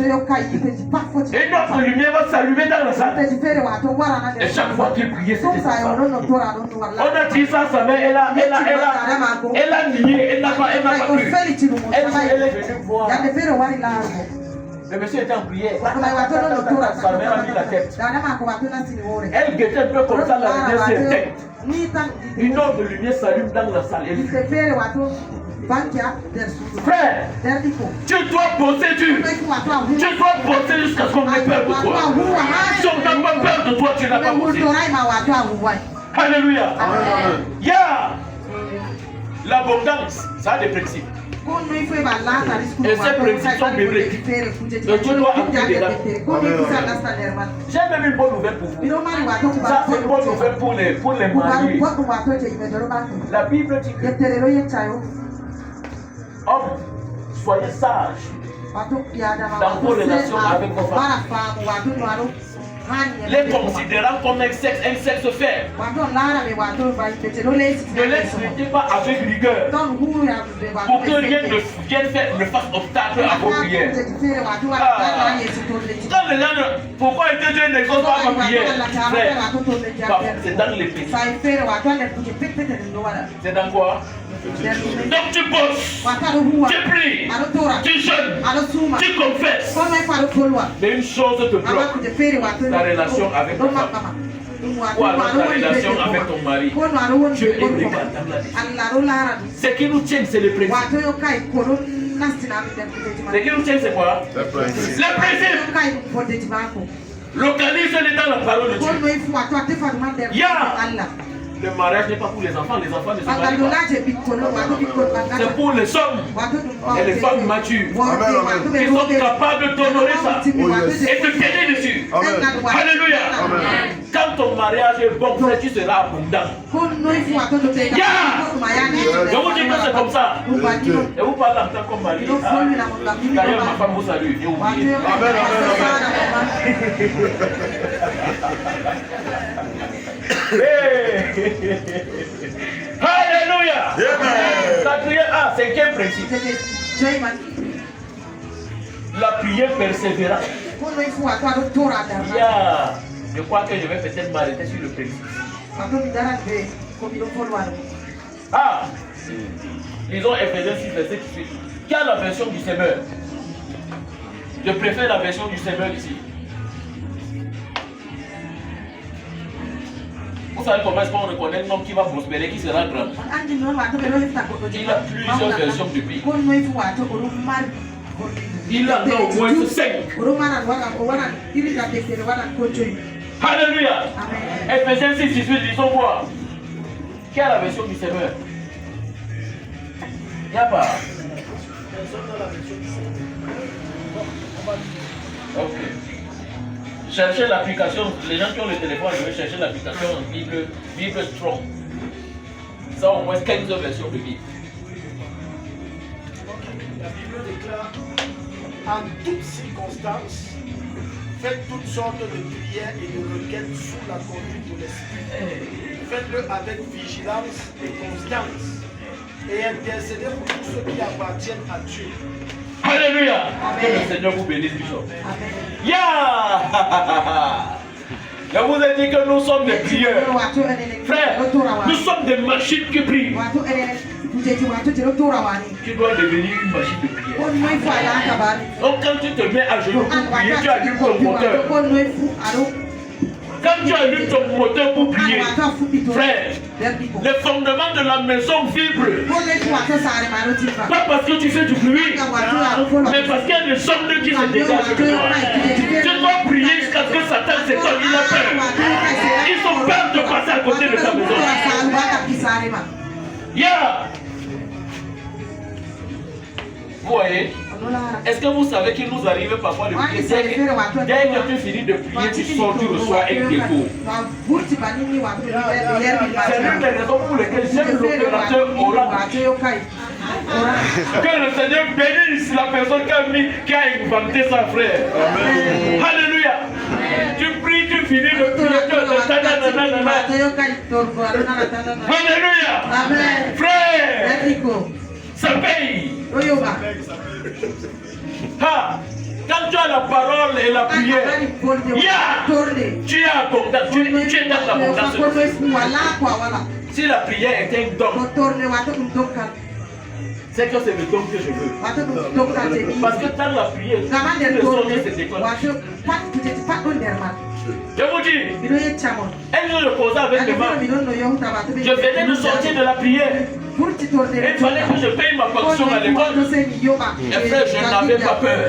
Et notre lumière va s'allumer dans la salle. Et chaque fois qu'il priait, c'était ça. On a dit ça à sa mère, elle a nié, elle n'a pas cru. Elle est venue voir. Le monsieur était en prière. Sa mère a mis la tête. Elle guettait un peu comme ça, la lumière s'éteint. Une autre lumière s'allume dans la salle. Frère, tu dois bosser dur. Tu dois bosser jusqu'à ce qu'on ait peur de toi. Si on n'a pas peur de toi, tu n'as pas bossé. Alléluia. Yeah. L'abondance, ça a des principes. Et ces principes sont bibliques. Et tu dois appliquer dedans. J'ai même une bonne nouvelle pour vous. Ça, c'est une bonne nouvelle pour les mariés. La Bible dit que homme, soyez sages dans vos relations avec vos femmes. Les considérant comme un sexe faible. Ne les traitez pas avec rigueur pour que rien ne fasse obstacle à vos prières. Pourquoi Dieu n'exauce pas ma prière? C'est dans les péchés. C'est dans quoi? Donc tu bosses, tu pries, tu jeûnes, tu confesses. Mais une chose te bloque, ta relation avec ta femme. Ou alors ta relation avec ton mari. Tu es illégal dans la vie. Ce qui nous tient, c'est le principe. Ce qui nous tient, c'est quoi? Le principe. Localise-les dans la parole de Dieu. Kono ifu watu atefa dumande Allah. Le mariage n'est pas pour les enfants ne se marient pas. Angalola je bikolo watu bikolo angala. C'est pour les hommes et les femmes matures qui sont capables d'honorer ça et de tenir dessus. Alléluia. Quand ton mariage est bon, frère, tu seras abondant. Kono ifu watu totega. Je vous dis que c'est comme ça. Et vous parlez en tant que mari. D'ailleurs, ma femme vous salue. Et oubliez. Amen, amen, Alléluia. Quatrième, cinquième principe. La prière persévérante. Je crois que je vais peut-être m'arrêter sur le principe. Lisons Ephésiens 6, verset 18. Qui a la version du Seigneur? Je préfère la version du Seigneur ici. Vous savez comment est-ce qu'on reconnaît un homme qui va prospérer, qui sera grand? Il a plusieurs versions de Bible. Il en a au moins 5. Alléluia. Ephésiens 6, 18, lisons voir. Qui a la version du Seigneur? Il n'y a pas. Ok. Cherchez l'application, les gens qui ont le téléphone, je vais chercher l'application Bible Strong. Ça au moins 15 versions de Bible. La Bible déclare, en toutes circonstances, faites toutes sortes de prières et de requêtes sous la conduite de l'Esprit. Faites-le avec vigilance et constance et intercédez pour tous ceux qui appartiennent à Dieu. Alléluia. Que le Seigneur vous bénisse, Bishop. Je vous ai dit que nous sommes des prieurs. Frère, nous sommes des machines qui prient. Tu dois devenir une machine de prière. Donc quand tu te mets à genoux pour prier, tu allumes ton moteur. Quand tu allumes ton moteur pour prier, frère, les fondements de la maison vibrent. Pas parce que tu fais du bruit, mais parce qu'il y a des ondes qui se dégagent de toi. Tu dois prier jusqu'à ce que Satan s'étonne, il a peur. Ils ont peur de passer à côté de ta maison. Vous voyez? Est-ce que vous savez qu'il nous arrive parfois de prier? Dès que tu finis de prier, tu sors, tu reçois un défaut. C'est l'une des raisons pour lesquelles j'aime l'opérateur oral. Que le Seigneur bénisse la personne qui a inventé ça, frère. Amen. Alléluia. Tu pries, tu finis de prier. Alléluia. Frère, ça paye. Quand tu as la parole et la prière, tu es abondant, tu es dans l'abondance. Si la prière est un don, c'est que c'est le don que je veux. Parce que dans la prière, les autres se déconnectent. Je vous dis, un jour je causais avec des mains. Je venais de sortir de la prière. Et il fallait que je paye ma pension à l'école. Et frère, je n'avais pas peur.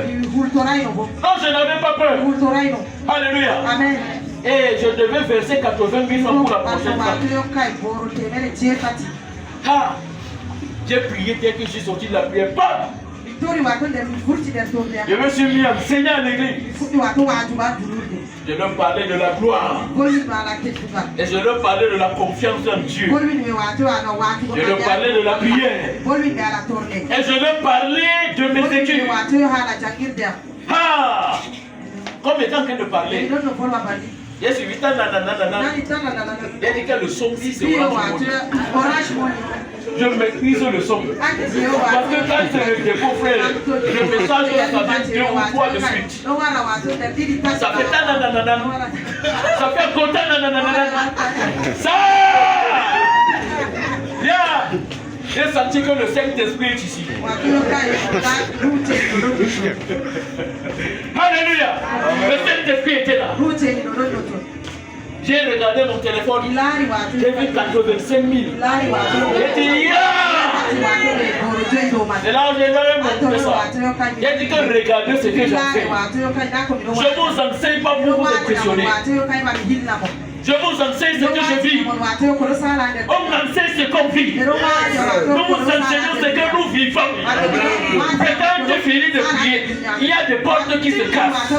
Non, je n'avais pas peur. Alléluia. Amen. Et je devais verser 80 000 francs pour la prochaine fois. J'ai prié dès que je suis sorti de la prière. Bam! Je me suis mis à enseigner en église. Je leur parlais de la gloire. Et je leur parlais de la confiance en Dieu. Je leur parlais de la prière. Et je leur parlais de mes études. Comme étant en train de parler. J'ai suivi ça, il a dit que le son c'est Orange Money. Je maîtrise le son. Parce que quand c'est le dépôt, frère, le message là, ça vient 2 ou 3 de suite. Ça fait nanana. Ça fait content nanana. Ça! Bien! J'ai senti que le Saint-Esprit est ici. Alléluia! Le Saint-Esprit était là. J'ai regardé mon téléphone. J'ai vu 85 000. J'ai dit, C'est là où j'ai montré ça. J'ai dit que regardez ce que j'enseigne. Je vous enseigne pas pour vous impressionner. Je vous enseigne ce que je vis. On enseigne ce qu'on vit. Nous vous enseignons ce que nous vivons. Et quand tu finis de prier, il y a des portes qui se cassent.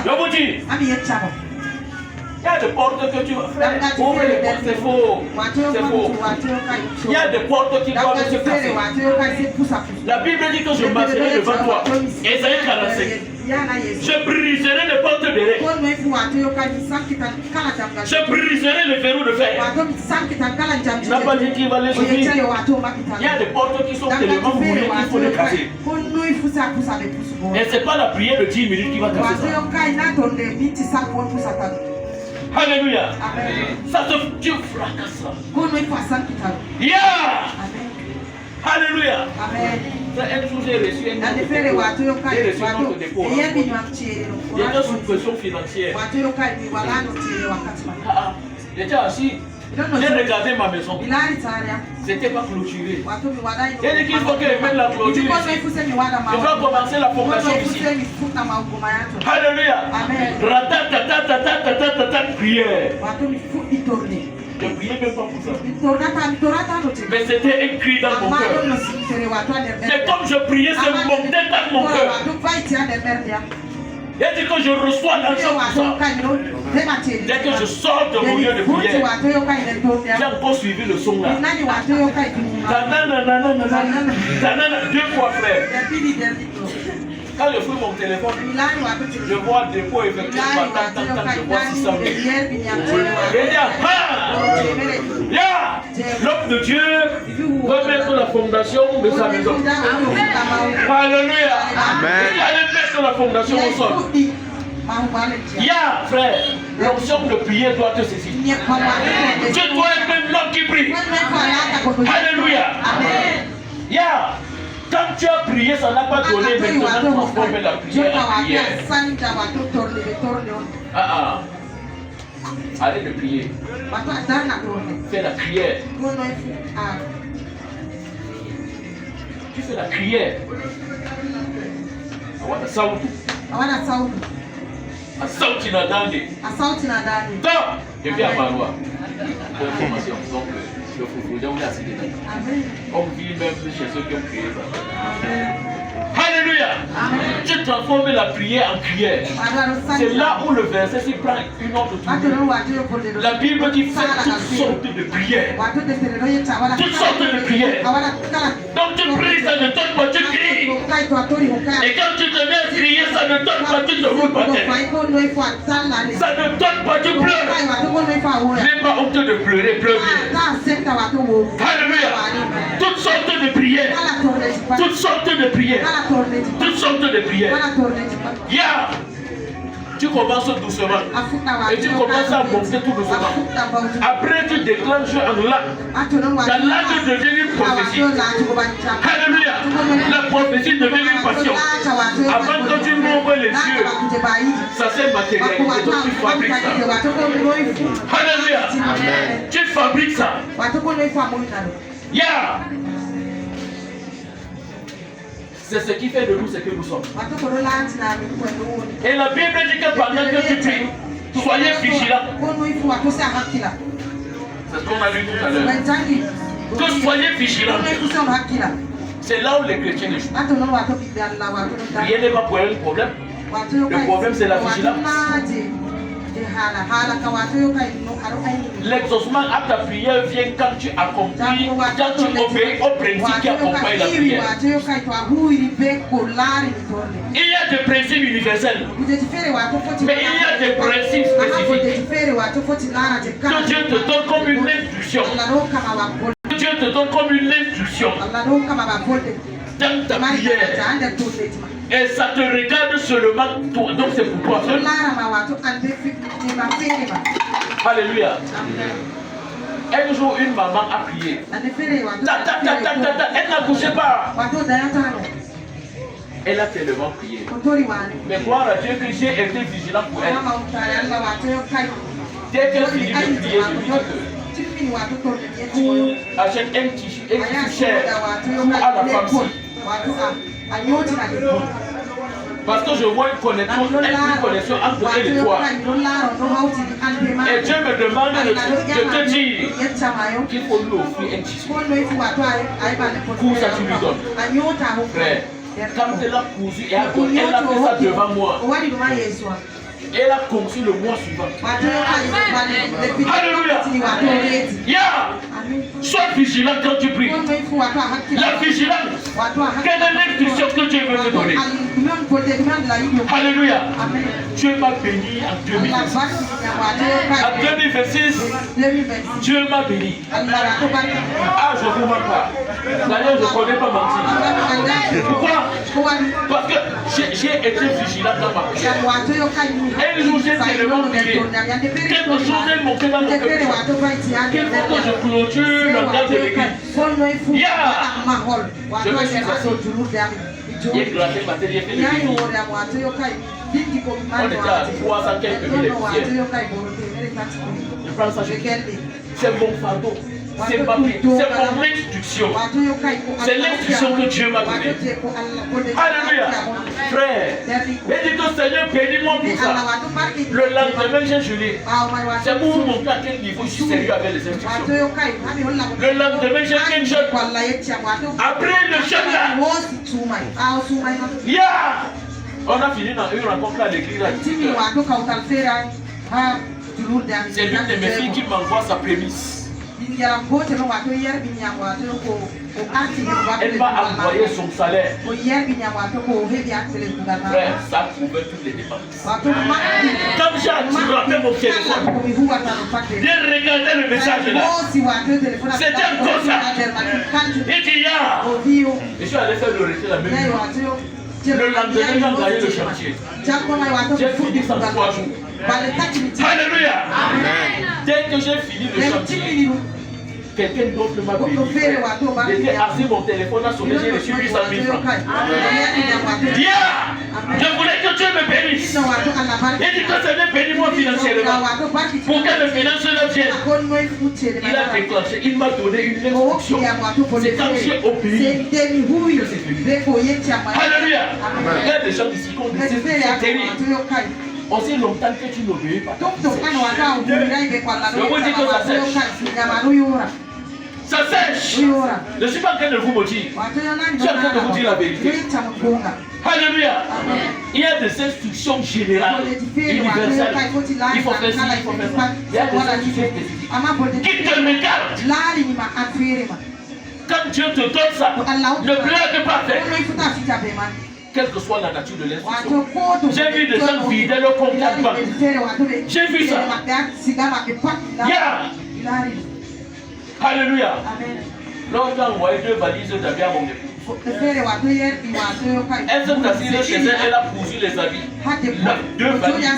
Je vous dis, il y a des portes que tu vas faire. Ouvre les portes, c'est faux. C'est faux. Il y a des portes qui doivent se casser. La Bible dit que je marcherai devant toi. Ésaïe 45. Je briserai les portes de l'air. Je briserai le verrou de fer. Il n'a pas dit qu'il va les ouvrir. Il y a des portes qui sont tellement bourrées qu'il faut les casser. Et ce n'est pas la prière de 10 minutes qui va casser ça. Alléluia. Ça te Dieu fracasse. Yeah. Alléluia. Un jour j'ai reçu un autre dépôt. J'étais sous pression financière. J'étais assis. J'ai regardé ma maison. C'était pas clôturé. J'ai dit qu'il faut que je mette la clôture ici. Je dois commencer la formation ici. Alléluia. Ratatatatatatatata prière. Je ne priais même pas pour ça. Mais c'était écrit dans mon cœur. C'est comme je priais, c'est monté dans mon cœur. Et dit que je reçois l'argent pour ça. Dès que je sors de mon lieu de prière, j'ai encore suivi le son là. Deux fois frère. Quand je fous mon téléphone, je vois des dépôt effectué par tant, je vois 600 000. L'homme de Dieu veut mettre la fondation de sa maison. Alléluia. Il allait mettre la fondation au sol. Frère, l'onction de prière doit te saisir. Tu dois être un homme qui prie. Alléluia. Quand tu as prié, ça n'a pas donné, maintenant transformer la prière en prière. Arrête de prier. Fais la prière. Tu fais la prière. Sauti na dande. Quand je viens à Marois pour information, donc le foufou, j'ai oublié à citer. On vit même chez ceux qui ont prié ça. Alléluia. Tu transformes la prière en prière. C'est là où le verset s'y prend une autre tournure. La Bible dit fait toutes sortes de prières. Toutes sortes de prières. Donc tu pries, ça ne donne pas, tu cries. Et quand tu te mets à crier, ça ne donne pas, tu te roules par terre. Ça ne donne pas, tu pleures. N'aie pas honte de pleurer, pleure bien. Alléluia. Toutes sortes de prières. Toutes sortes de prières. Toutes sortes de prières. Tu commences doucement et tu commences à monter tout doucement. Après tu déclenches un lac. Ta lac devient une prophétie. Alléluia. La prophétie devient une passion. Avant que tu m'ouvres les yeux, ça s'est matérialisé. Donc tu fabriques ça. Alléluia. Tu fabriques ça. C'est ce qui fait de nous ce que nous sommes. Et la Bible dit que pendant que tu pries, soyez vigilants. C'est ce qu'on a lu tout à l'heure. Que soyez vigilants. C'est là où les chrétiens échouent. Rien n'est pas pour eux le problème. Le problème c'est la vigilance. L'exaucement à ta prière vient quand tu accomplis, quand tu obéis aux principes qui accompagnent la prière. Il y a des principes universels, mais il y a des principes spécifiques que Dieu te donne comme une instruction. Dieu te donne comme une instruction dans ta prière. Et ça te regarde seulement toi. Donc c'est pour toi seul. Alléluia. Un jour, une maman a prié. Elle n'accouchait pas. Elle a tellement prié. Mais gloire à Dieu que j'ai été vigilant pour elle. Dès qu'elle finit de prier, je lui dis que Pour acheter un tissu cher à la femme. Parce que je vois une connexion entre elle et toi. Et Dieu me demande de te dire qu'il faut lui offrir un tissu. Pour ça, tu lui donnes. Frère, quand elle a cousu et elle a fait ça devant moi. Elle a conçu le mois suivant. Alléluia. Yeah. Sois vigilant quand tu pries. La vigilance. Quelle est l'instruction que Dieu veut te donner? Alléluia. Dieu m'a béni en 2026. En 2026, Dieu m'a béni. Ah, je ne vous mens pas. D'ailleurs, je ne connais pas mentir. Pourquoi? Parce que j'ai été vigilant dans ma prière. Un jour, j'ai tellement prié. Quelque chose est monté dans mon cœur. Qu'il faut que je clôture l'entrée de l'église. Yeah! Je me suis assis. J'ai gratté ma télé. On était à 300 quelques mille poussières. Je prends ça, c'est mon fardeau. C'est mon instruction. C'est l'instruction que Dieu m'a donnée. Alléluia. Frère, et dis au Seigneur, bénis-moi pour ça. Le lendemain, j'ai gelé. C'est pour vous montrer à quel niveau je suis sérieux avec les instructions. Le lendemain, j'ai fait une jeûne. Après le jeûne là, yeah! On a fini dans une rencontre à l'église. C'est l'une de mes filles qui m'envoie sa prémisse. Elle m'a envoyé son salaire. Frère, ça couvrait toutes les dépenses. Quand j'ai attrapé mon téléphone, j'ai regardé le message là. C'était un concert. Il dit, ya. Je suis allé faire le rejet la même jour. Le lendemain, j'ai gagné le chantier. J'ai fini ça 3 jours. Alléluia. Dès que j'ai fini le chantier, quelqu'un d'autre m'a béni. J'étais assis, mon téléphone a sonné, j'ai reçu 800 000 francs. Yeah! Je voulais que Dieu me bénisse. Il dit que Seigneur bénis-moi financièrement. Pour que le financeur vienne. Il a déclenché, il m'a donné une instruction. C'est quand j'ai obéi que c'est venu. Alléluia. Il y a des gens ici qui ont des instructions terribles. Aussi longtemps que tu n'obéis pas. Je vous dis que ça sèche. Ça sèche. Je ne suis pas en train de vous mentir. Je suis en train de vous dire la vérité. Alléluia. Il y a des instructions générales, universelles. Il faut faire ci, il faut faire ça. Il y a des instructions spécifiques qui te regardent. Quand Dieu te donne ça, ne blague pas faire. Quelle que soit la nature de l'instruction. J'ai vu des gens vider leur compte en banque. J'ai vu ça. Yeah. Alléluia. L'autre a envoyé 2 valises d'habits à mon épouse. Elle s'est assise chez elle, elle a cousu les habits. 2 valises.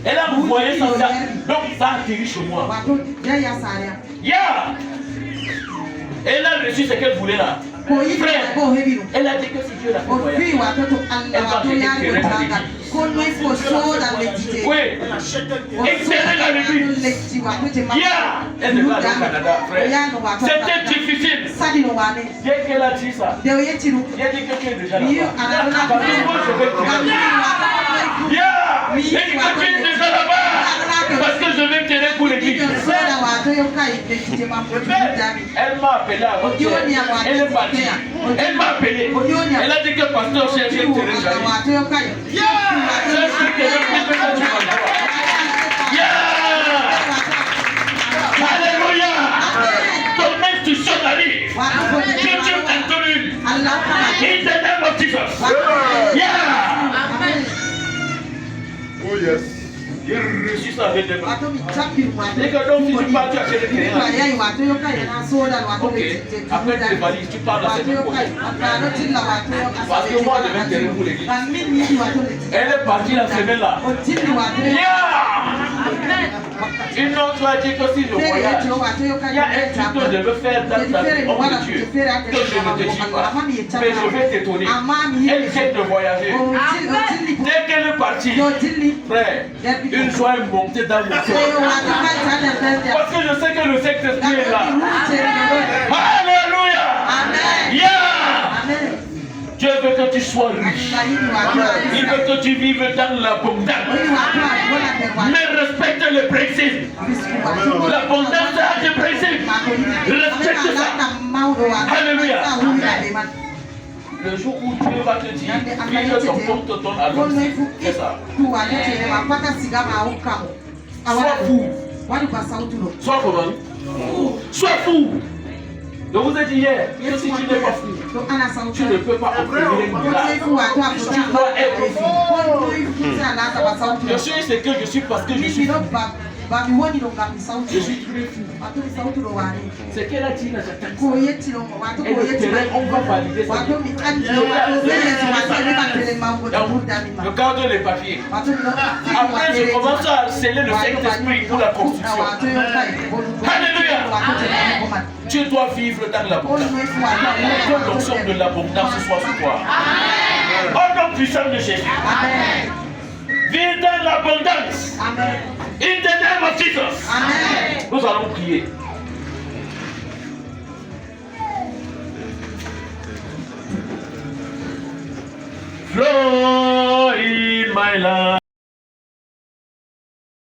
Elle a envoyé ça. Donc ça a atterri chez moi. Yeah. Elle a reçu ce qu'elle voulait là. Frère, elle a dit que si Dieu l'a fait voyager, elle va faire éclairer la vie. Oui, éclairer la vie. Yeah. Elle ne va pas au Canada, frère. C'était difficile. Dès qu'elle a dit ça, j'ai dit que tu es déjà là-bas. Parce que moi, je vais te dire. Yeah. J'ai dit que tu es déjà là-bas. Parce que je vais t'aider pour l'église. Elle m'a appelé à votre elle est partie. Elle m'a appelé. Elle a dit que pasteur cherche un terrain jardin. Alléluia. Ton instruction arrive. Que Dieu t'en donne une. In the name of Jesus. Yeah. Oh yes. J'ai reçu ça avec des mains. Et que donc si tu pars, tu achètes des terrains. Ok. Après tes valises, tu pars dans cette prochaine. Parce que moi, je vais terrain pour l'église. Elle est partie la semaine là. Yeah! Une autre a dit que si je voyage, il y a un truc que je veux faire dans ta vie, homme de Dieu, que je ne te dis pas, mais je vais t'étonner. Elle vient de voyager. Dès qu'elle est partie, frère, une joie est montée dans mon cœur. Parce que je sais que le Saint-Esprit est là. Alléluia. Yeah. Dieu veut que tu sois riche. Il veut que tu vives dans l'abondance. Mais respecte les principes. L'abondance a des principes. Respecte ça. Alléluia. Le jour où Dieu va te dire, vive ton compte te donne à l'autre. C'est ça. Sois fou. Sois comment? Sois fou. Je vous ai dit hier que si tu n'es pas fou, tu ne peux pas obtenir une grâce. Tu dois être fou. Je suis ce que je suis parce que je suis fou. Je suis très fou. Ce qu'elle a dit là, j'attends. Et le terrain, on va valider ça. Regarde les papiers. Après, je commence à sceller le Saint-Esprit pour la construction. Alléluia. Tu dois vivre dans l'abondance. Que l'onction de l'abondance soit sur toi. Au nom puissant de Jésus. Vive dans l'abondance. In the name of Jesus. Amen. Nous allons prier. Flow in my life.